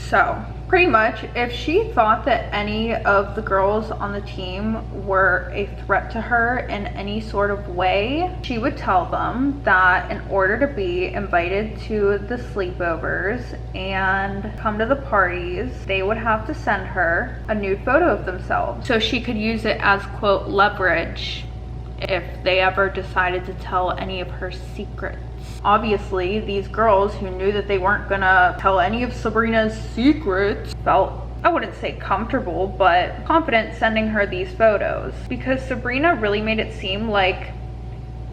so pretty much if she thought that any of the girls on the team were a threat to her in any sort of way, she would tell them that in order to be invited to the sleepovers and come to the parties, they would have to send her a nude photo of themselves so she could use it as, quote, leverage if they ever decided to tell any of her secrets. Obviously, these girls who knew that they weren't gonna tell any of Sabrina's secrets felt, I wouldn't say comfortable, but confident sending her these photos, because Sabrina really made it seem like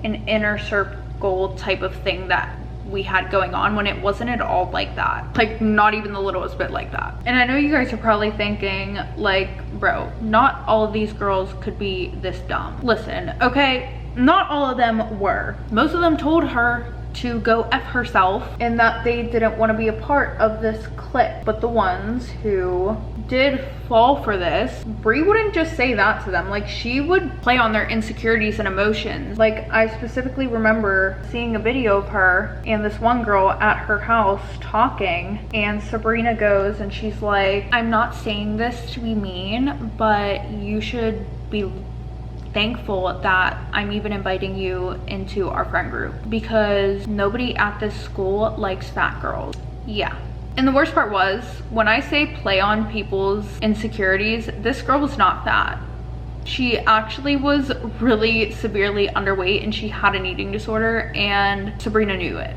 an inner circle type of thing that we had going on, when it wasn't at all like that. Like, not even the littlest bit like that. And I know you guys are probably thinking like, bro, not all of these girls could be this dumb. Listen, okay, not all of them were. Most of them told her to go F herself and that they didn't want to be a part of this clique. But the ones who did fall for this, Bree wouldn't just say that to them. Like, she would play on their insecurities and emotions. Like, I specifically remember seeing a video of her and this one girl at her house talking, and Sabrina goes and she's like, I'm not saying this to be mean, but you should be thankful that I'm even inviting you into our friend group, because nobody at this school likes fat girls. Yeah. And the worst part was, when I say play on people's insecurities, this girl was not fat. She actually was really severely underweight and she had an eating disorder, and Sabrina knew it.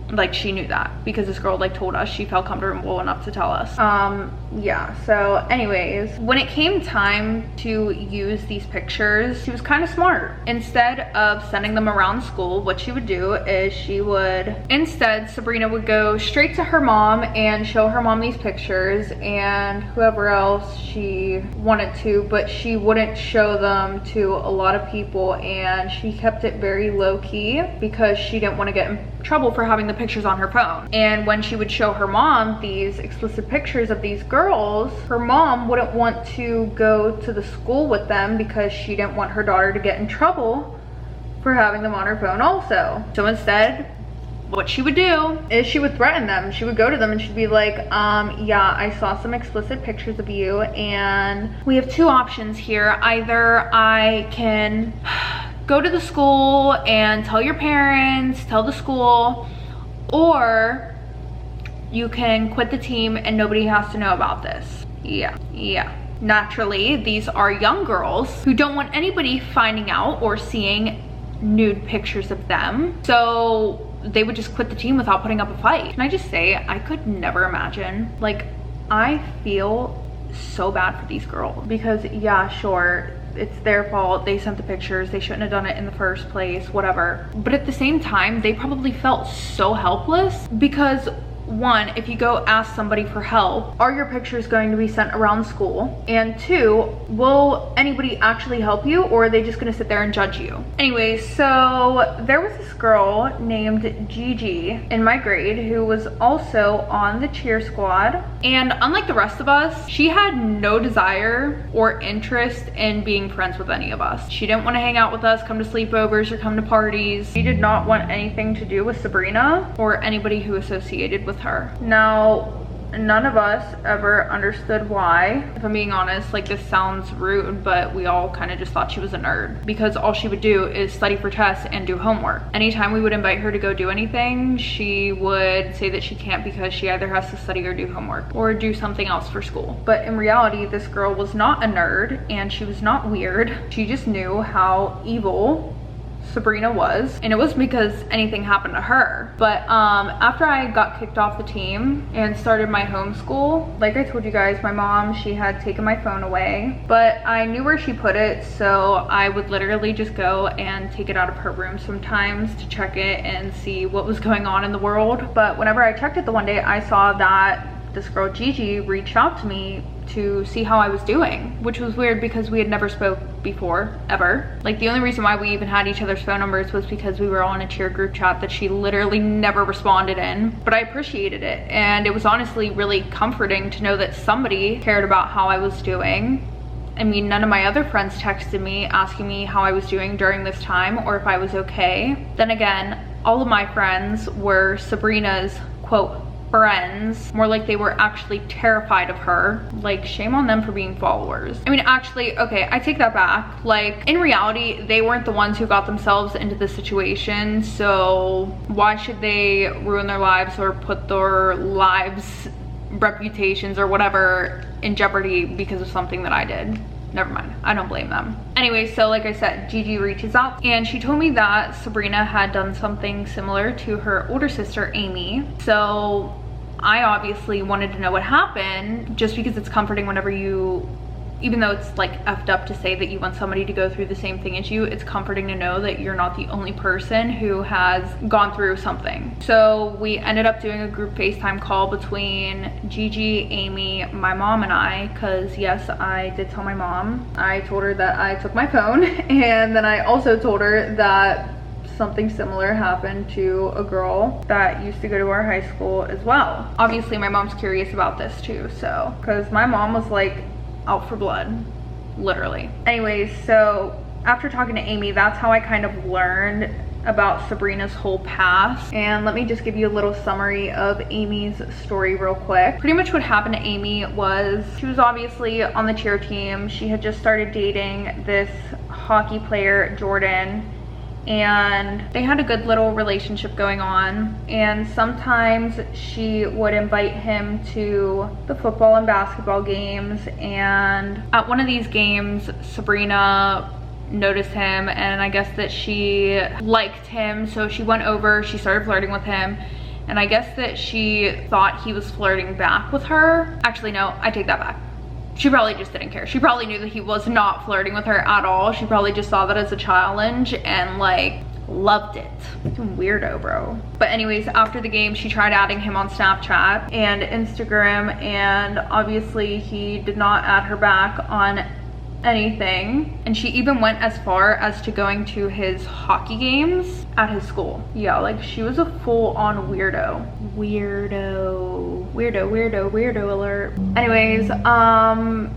Like, she knew that because this girl like told us, she felt comfortable enough to tell us. Yeah, so anyways, when it came time to use these pictures, she was kind of smart. Instead of sending them around school, what she would do is Sabrina would go straight to her mom and show her mom these pictures and whoever else she wanted to, but she wouldn't show them to a lot of people, and she kept it very low-key because she didn't want to get in trouble for having the pictures on her phone. And when she would show her mom these explicit pictures of these girls, her mom wouldn't want to go to the school with them because she didn't want her daughter to get in trouble for having them on her phone also. So instead, what she would do is she would threaten them. She would go to them and she'd be like, yeah, I saw some explicit pictures of you and we have two options here. Either I can go to the school and tell your parents, tell the school, or you can quit the team and nobody has to know about this. Yeah. Naturally, these are young girls who don't want anybody finding out or seeing nude pictures of them. So they would just quit the team without putting up a fight. Can I just say, I could never imagine. Like, I feel so bad for these girls because yeah, sure, it's their fault, they sent the pictures, they shouldn't have done it in the first place, whatever. But at the same time, they probably felt so helpless because one, if you go ask somebody for help, are your pictures going to be sent around school? And two, will anybody actually help you, or are they just gonna sit there and judge you? Anyways, so there was this girl named Gigi in my grade who was also on the cheer squad. And unlike the rest of us, she had no desire or interest in being friends with any of us. She didn't want to hang out with us, come to sleepovers, or come to parties. She did not want anything to do with Sabrina or anybody who associated with her. Now, none of us ever understood why. If I'm being honest, like, this sounds rude, but we all kind of just thought she was a nerd because all she would do is study for tests and do homework. Anytime we would invite her to go do anything, she would say that she can't because she either has to study or do homework or do something else for school. But in reality, this girl was not a nerd and she was not weird. She just knew how evil Sabrina was, and it wasn't because anything happened to her. But after I got kicked off the team and started my homeschool, like I told you guys, my mom, she had taken my phone away, but I knew where she put it, so I would literally just go and take it out of her room sometimes to check it and see what was going on in the world. But whenever I checked it the one day, I saw that this girl Gigi reached out to me to see how I was doing, which was weird because we had never spoke before, ever. Like, the only reason why we even had each other's phone numbers was because we were all in a cheer group chat that she literally never responded in. But I appreciated it, and it was honestly really comforting to know that somebody cared about how I was doing. I mean, none of my other friends texted me asking me how I was doing during this time or if I was okay. Then again, all of my friends were Sabrina's, quote, friends, more like they were actually terrified of her. Like, shame on them for being followers. I mean, actually, okay, I take that back. Like, in reality, they weren't the ones who got themselves into this situation, so why should they ruin their lives or put their lives, reputations, or whatever in jeopardy because of something that I did? Never mind, I don't blame them. Anyway, so like I said, Gigi reaches out and she told me that Sabrina had done something similar to her older sister, Amy. So I obviously wanted to know what happened, just because it's comforting whenever you, even though it's like effed up to say that you want somebody to go through the same thing as you, it's comforting to know that you're not the only person who has gone through something. So we ended up doing a group FaceTime call between Gigi, Amy, my mom, and I, because yes, I did tell my mom. I told her that I took my phone, and then I also told her that something similar happened to a girl that used to go to our high school as well. Obviously, my mom's curious about this too, so, because my mom was like out for blood, literally. Anyways, so after talking to Amy, that's how I kind of learned about Sabrina's whole past. And let me just give you a little summary of Amy's story real quick. Pretty much what happened to Amy was she was obviously on the cheer team. She had just started dating this hockey player, Jordan, and they had a good little relationship going on, and sometimes she would invite him to the football and basketball games, and at one of these games Sabrina noticed him, and I guess that she liked him, so she went over, she started flirting with him, And I guess that she thought he was flirting back with her. Actually, no, I take that back. She probably just didn't care. She probably knew that he was not flirting with her at all. She probably just saw that as a challenge and like loved it. Weirdo, bro. But anyways, after the game, she tried adding him on Snapchat and Instagram, and obviously he did not add her back on anything. And she even went as far as to going to his hockey games at his school. Yeah, like she was a full-on weirdo. Weirdo alert. Anyways,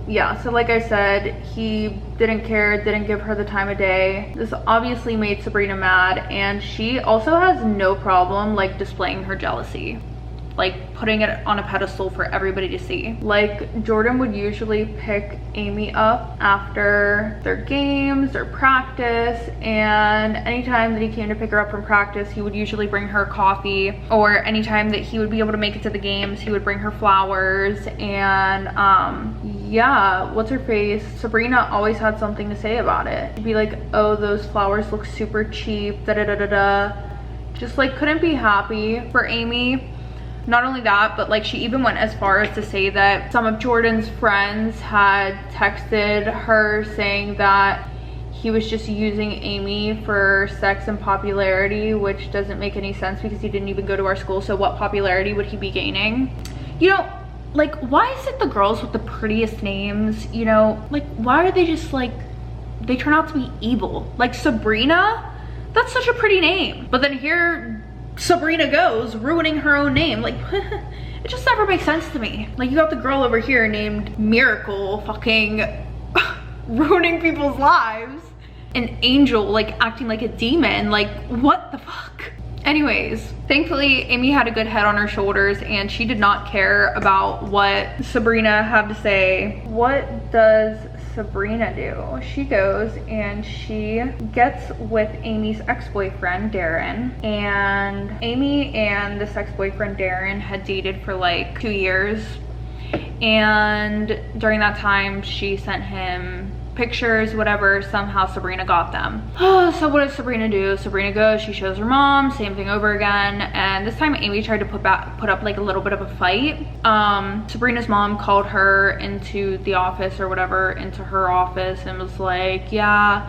yeah, so like I said, he didn't care, didn't give her the time of day. This obviously made Sabrina mad, and she also has no problem like displaying her jealousy, like putting it on a pedestal for everybody to see. Like Jordan would usually pick Amy up after their games or practice, and anytime that he came to pick her up from practice, he would usually bring her coffee, or anytime that he would be able to make it to the games, he would bring her flowers. And yeah, what's her face, Sabrina always had something to say about it. She'd be like, oh, those flowers look super cheap, da da da da da. Just like couldn't be happy for Amy. Not only that, but like she even went as far as to say that some of Jordan's friends had texted her saying that he was just using Amy for sex and popularity, which doesn't make any sense because he didn't even go to our school. So what popularity would he be gaining? You know, like why is it the girls with the prettiest names, you know, like why are they just like, they turn out to be evil? Like Sabrina, that's such a pretty name, but then here Sabrina goes ruining her own name. Like it just never makes sense to me. Like you got the girl over here named Miracle fucking ruining people's lives, an angel like acting like a demon. Like what the fuck? Anyways, thankfully Amy had a good head on her shoulders and she did not care about what Sabrina had to say. What does Sabrina do? She goes and she gets with Amy's ex-boyfriend Darren, and Amy and this ex-boyfriend Darren had dated for like 2 years, and during that time she sent him pictures, whatever. Somehow Sabrina got them. So what does Sabrina do? Sabrina goes, she shows her mom, same thing over again, and this time Amy tried to put up like a little bit of a fight. Sabrina's mom called her into the office or whatever, into her office, and was like, yeah,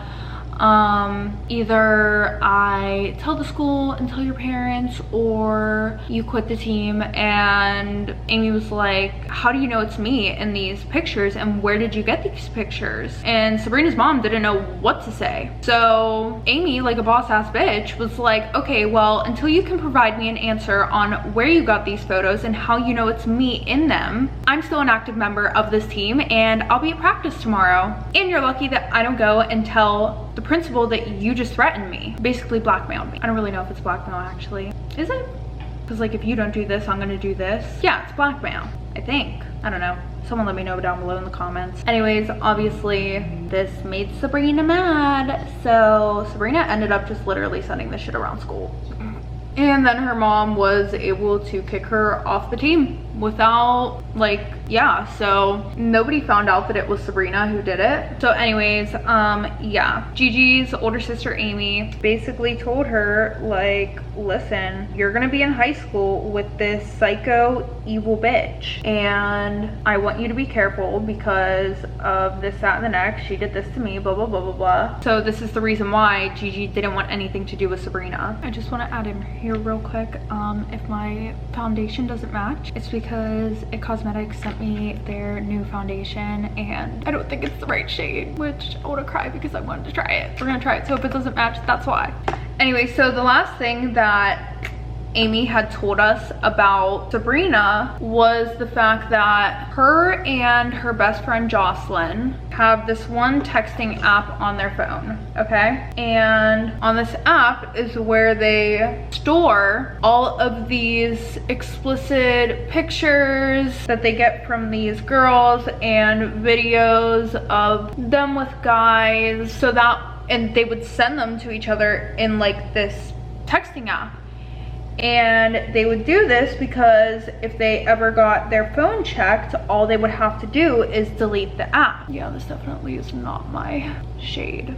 either I tell the school and tell your parents or you quit the team. And Amy was like, how do you know it's me in these pictures, and where did you get these pictures? And Sabrina's mom didn't know what to say. So Amy, like a boss ass bitch, was like, okay, well, until you can provide me an answer on where you got these photos and how you know it's me in them, I'm still an active member of this team and I'll be at practice tomorrow. And you're lucky that I don't go and tell the principal that you just threatened me, basically blackmailed me. I don't really know if it's blackmail actually. Is it? Because like if you don't do this, I'm gonna do this. Yeah, it's blackmail, I think. I don't know. Someone let me know down below in the comments. Anyways, obviously this made Sabrina mad. So Sabrina ended up just literally sending this shit around school. And then her mom was able to kick her off the team without like, yeah, so nobody found out that it was Sabrina who did it. So anyways, yeah, Gigi's older sister Amy basically told her like, listen, you're gonna be in high school with this psycho evil bitch, and I want you to be careful because of this, that, and the next. She did this to me, blah blah blah blah blah. So this is the reason why Gigi didn't want anything to do with Sabrina. I just want to add in here real quick, if my foundation doesn't match, it's because It Cosmetics sent me their new foundation and I don't think it's the right shade, which I want to cry because I wanted to try it. We're gonna try it, so if it doesn't match, that's why. Anyway, so the last thing that Amy had told us about Sabrina was the fact that her and her best friend Jocelyn have this one texting app on their phone, okay? And on this app is where they store all of these explicit pictures that they get from these girls and videos of them with guys, so that, and they would send them to each other in like this texting app. And they would do this because if they ever got their phone checked, all they would have to do is delete the app. Yeah, this definitely is not my shade.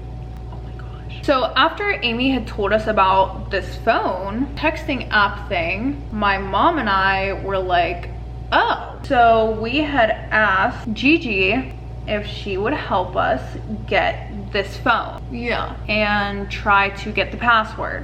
Oh my gosh. So after Amy had told us about this phone texting app thing, my mom and I were like, oh. So we had asked Gigi if she would help us get this phone. Yeah. And try to get the password.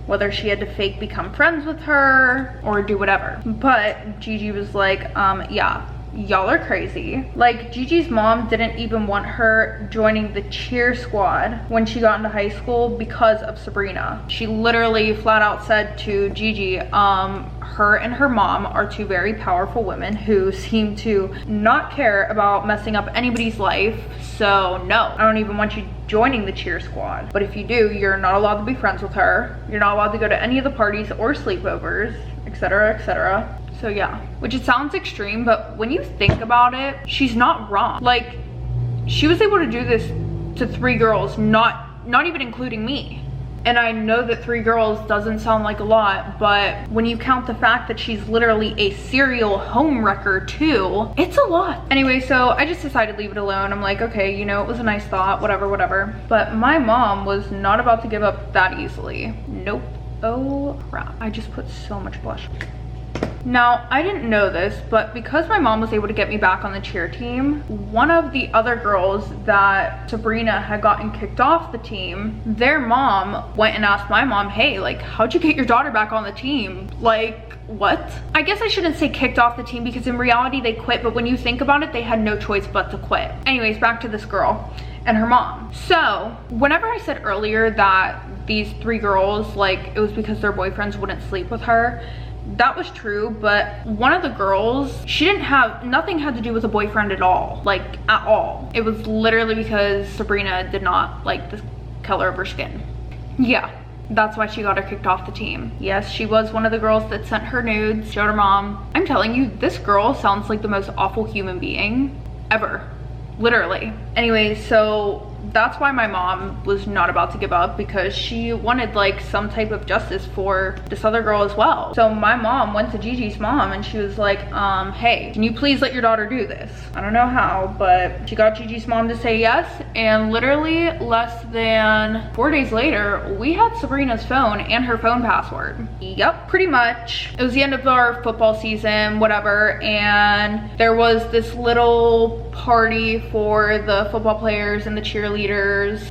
Whether she had to fake become friends with her or do whatever. But Gigi was like, yeah, y'all are crazy. Like, Gigi's mom didn't even want her joining the cheer squad when she got into high school because of Sabrina. She literally flat out said to Gigi, her and her mom are two very powerful women who seem to not care about messing up anybody's life. So no, I don't even want you joining the cheer squad. But if you do, you're not allowed to be friends with her. You're not allowed to go to any of the parties or sleepovers, etc., etc. So yeah, which it sounds extreme, but when you think about it, she's not wrong. Like, she was able to do this to 3 girls, not even including me. And I know that 3 girls doesn't sound like a lot, but when you count the fact that she's literally a serial home wrecker too, it's a lot. Anyway, so I just decided to leave it alone. I'm like, okay, you know, it was a nice thought, whatever. But my mom was not about to give up that easily. Nope. Oh crap, I just put so much blush. Now, I didn't know this, but because my mom was able to get me back on the cheer team, one of the other girls that Sabrina had gotten kicked off the team, their mom went and asked my mom, hey, like, how'd you get your daughter back on the team? Like, what? I guess I shouldn't say kicked off the team because in reality they quit, but when you think about it, they had no choice but to quit. Anyways, back to this girl and her mom. So, whenever I said earlier that these 3 girls, like, it was because their boyfriends wouldn't sleep with her, that was true, but one of the girls, nothing had to do with a boyfriend at all, like at all. It was literally because Sabrina did not like the color of her skin. Yeah, that's why she got her kicked off the team. Yes, she was one of the girls that sent her nudes, showed her mom. I'm telling you, this girl sounds like the most awful human being ever, literally. Anyway, so that's why my mom was not about to give up, because she wanted like some type of justice for this other girl as well. So my mom went to Gigi's mom and she was like, hey, can you please let your daughter do this? I don't know how, but she got Gigi's mom to say yes, and literally less than 4 days later, we had Sabrina's phone and her phone password. Yep, pretty much. It was the end of our football season, whatever, and there was this little party for the football players and the cheerleaders,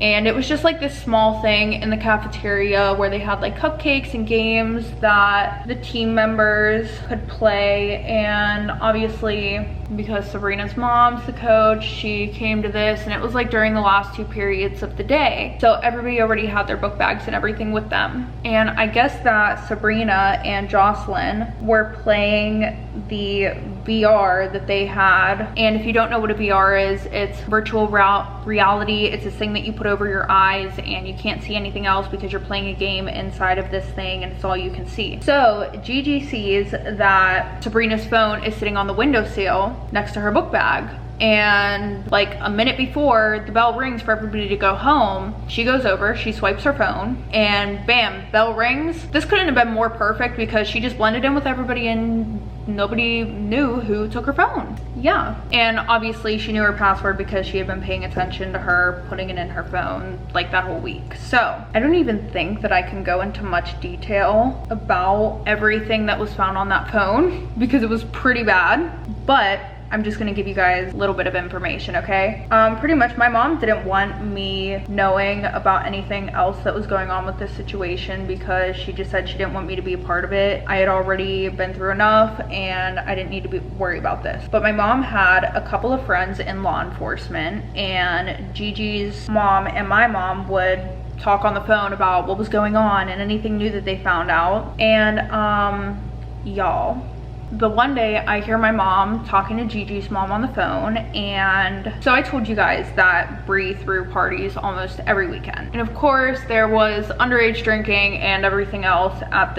and it was just like this small thing in the cafeteria where they had like cupcakes and games that the team members could play. And obviously, because Sabrina's mom's the coach, she came to this, and it was like during the last 2 periods of the day, so everybody already had their book bags and everything with them. And I guess that Sabrina and Jocelyn were playing the VR that they had, and if you don't know what a VR is, it's virtual reality. It's this thing that you put over your eyes and you can't see anything else because you're playing a game inside of this thing and it's all you can see. So Gigi sees that Sabrina's phone is sitting on the windowsill next to her book bag, and like a minute before the bell rings for everybody to go home, she goes over, she swipes her phone, and bam, bell rings. This couldn't have been more perfect because she just blended in with everybody and nobody knew who took her phone. Yeah, and obviously she knew her password because she had been paying attention to her putting it in her phone like that whole week. So I don't even think that I can go into much detail about everything that was found on that phone because it was pretty bad, but I'm just gonna give you guys a little bit of information, okay? Pretty much my mom didn't want me knowing about anything else that was going on with this situation because she just said she didn't want me to be a part of it. I had already been through enough and I didn't need to worry about this. But my mom had a couple of friends in law enforcement, and Gigi's mom and my mom would talk on the phone about what was going on and anything new that they found out. And y'all, the one day I hear my mom talking to Gigi's mom on the phone, and so I told you guys that Bree threw parties almost every weekend. And of course there was underage drinking and everything else at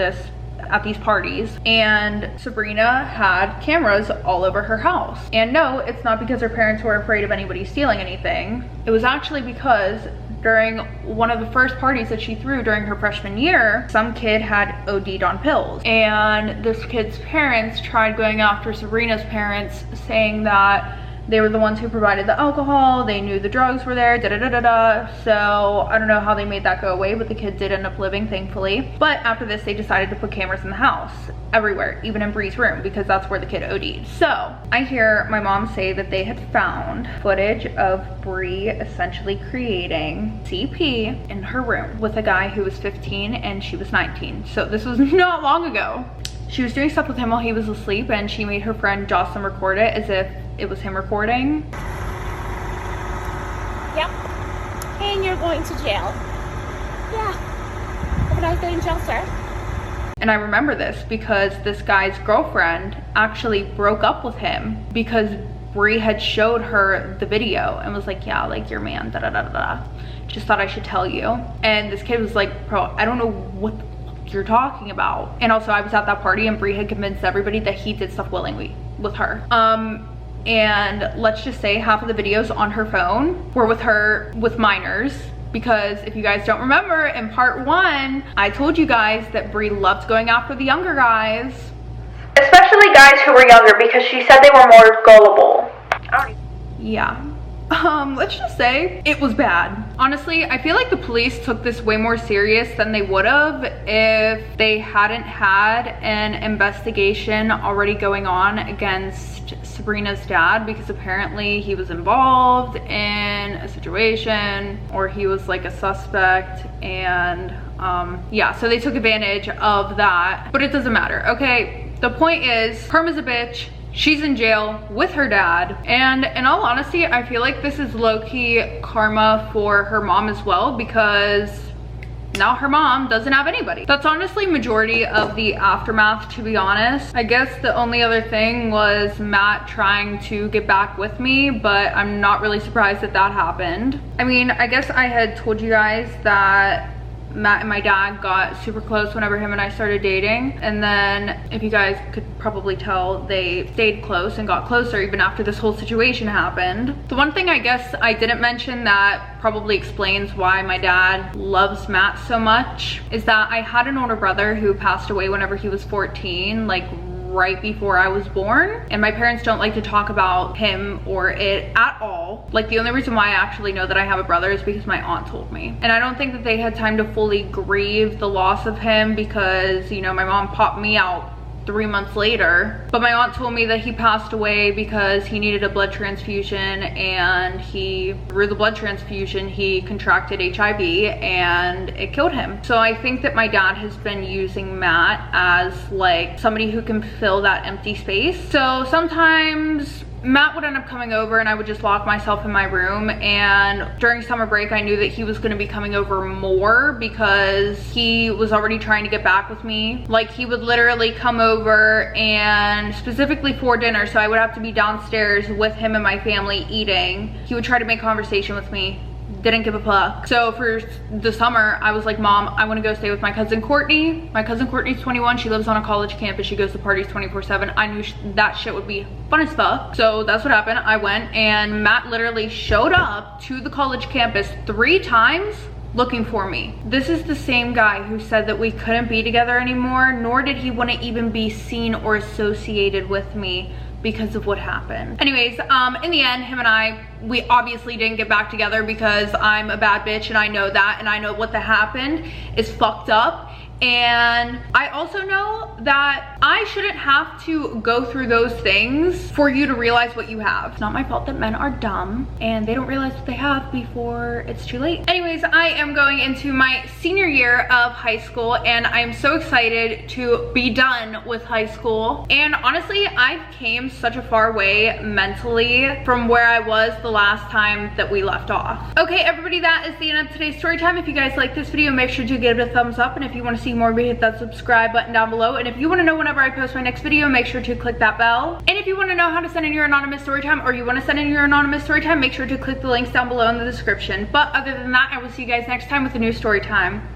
these parties, and Sabrina had cameras all over her house. And no, it's not because her parents were afraid of anybody stealing anything. It was actually because during one of the first parties that she threw during her freshman year, some kid had OD'd on pills, and this kid's parents tried going after Sabrina's parents, saying that They were the ones who provided the alcohol. They knew the drugs were there, So I don't know how they made that go away, but the kid did end up living, thankfully. But after this, they decided to put cameras in the house, everywhere, even in Bree's room, because that's where the kid OD'd. So I hear my mom say that they had found footage of Bree essentially creating CP in her room with a guy who was 15 and she was 19. So this was not long ago. She was doing stuff with him while he was asleep, and she made her friend Jocelyn record it as if it was him recording. Yep. And you're going to jail. Yeah. Have a nice day in jail, sir. And I remember this because this guy's girlfriend actually broke up with him because Bree had showed her the video and was like, yeah, like your man, Just thought I should tell you. And this kid was like, bro, I don't know what the fuck you're talking about. And also I was at that party and Bree had convinced everybody that he did stuff willingly with her. And let's just say half of the videos on her phone were with her with minors, because if you guys don't remember, in part 1 I told you guys that Bree loved going after the younger guys, especially guys who were younger, because she said they were more gullible. Yeah. Let's just say it was bad. Honestly, I feel like the police took this way more serious than they would have if they hadn't had an investigation already going on against Sabrina's dad, because apparently he was involved in a situation, or he was like a suspect, and yeah, so they took advantage of that. But it doesn't matter, okay? The point is, Karma's a bitch. She's in jail with her dad, and in all honesty, I feel like this is low-key karma for her mom as well, because now her mom doesn't have anybody. That's honestly majority of the aftermath, to be honest. I guess the only other thing was Matt trying to get back with me, but I'm not really surprised that that happened. I mean, I guess I had told you guys that Matt and my dad got super close whenever him and I started dating, and then if you guys could probably tell, they stayed close and got closer even after this whole situation happened. The one thing I guess I didn't mention that probably explains why my dad loves Matt so much is that I had an older brother who passed away whenever he was 14, like right before I was born, and my parents don't like to talk about him or it at all. Like, the only reason why I actually know that I have a brother is because my aunt told me, and I don't think that they had time to fully grieve the loss of him because, you know, my mom popped me out 3 months later. But my aunt told me that he passed away because he needed a blood transfusion, and through the blood transfusion he contracted HIV and it killed him. So I think that my dad has been using Matt as like somebody who can fill that empty space. So sometimes Matt would end up coming over and I would just lock myself in my room, and during summer break I knew that he was going to be coming over more because he was already trying to get back with me. Like, he would literally come over, and specifically for dinner, so I would have to be downstairs with him and my family eating. He would try to make conversation with me. Didn't give a fuck. So for the summer, I was like, Mom, I want to go stay with my cousin Courtney. My cousin Courtney's 21. She lives on a college campus. She goes to parties 24/7. I knew that shit would be fun as fuck. So that's what happened. I went, and Matt literally showed up to the college campus 3 times looking for me. This is the same guy who said that we couldn't be together anymore, nor did he want to even be seen or associated with me because of what happened. Anyways, in the end, him and we obviously didn't get back together because I'm a bad bitch and I know that, and I know what happened is fucked up. And I also know that I shouldn't have to go through those things for you to realize what you have. It's not my fault that men are dumb and they don't realize what they have before it's too late. Anyways, I am going into my senior year of high school, and I'm so excited to be done with high school. And honestly, I came such a far way mentally from where I was the last time that we left off. Okay, everybody, that is the end of today's story time. If you guys like this video, make sure to give it a thumbs up, and if you want to see more, hit that subscribe button down below. And if you want to know whenever I post my next video, make sure to click that bell. And if you want to know how to send in your anonymous story time, or you want to send in your anonymous story time, make sure to click the links down below in the description. But other than that, I will see you guys next time with a new story time.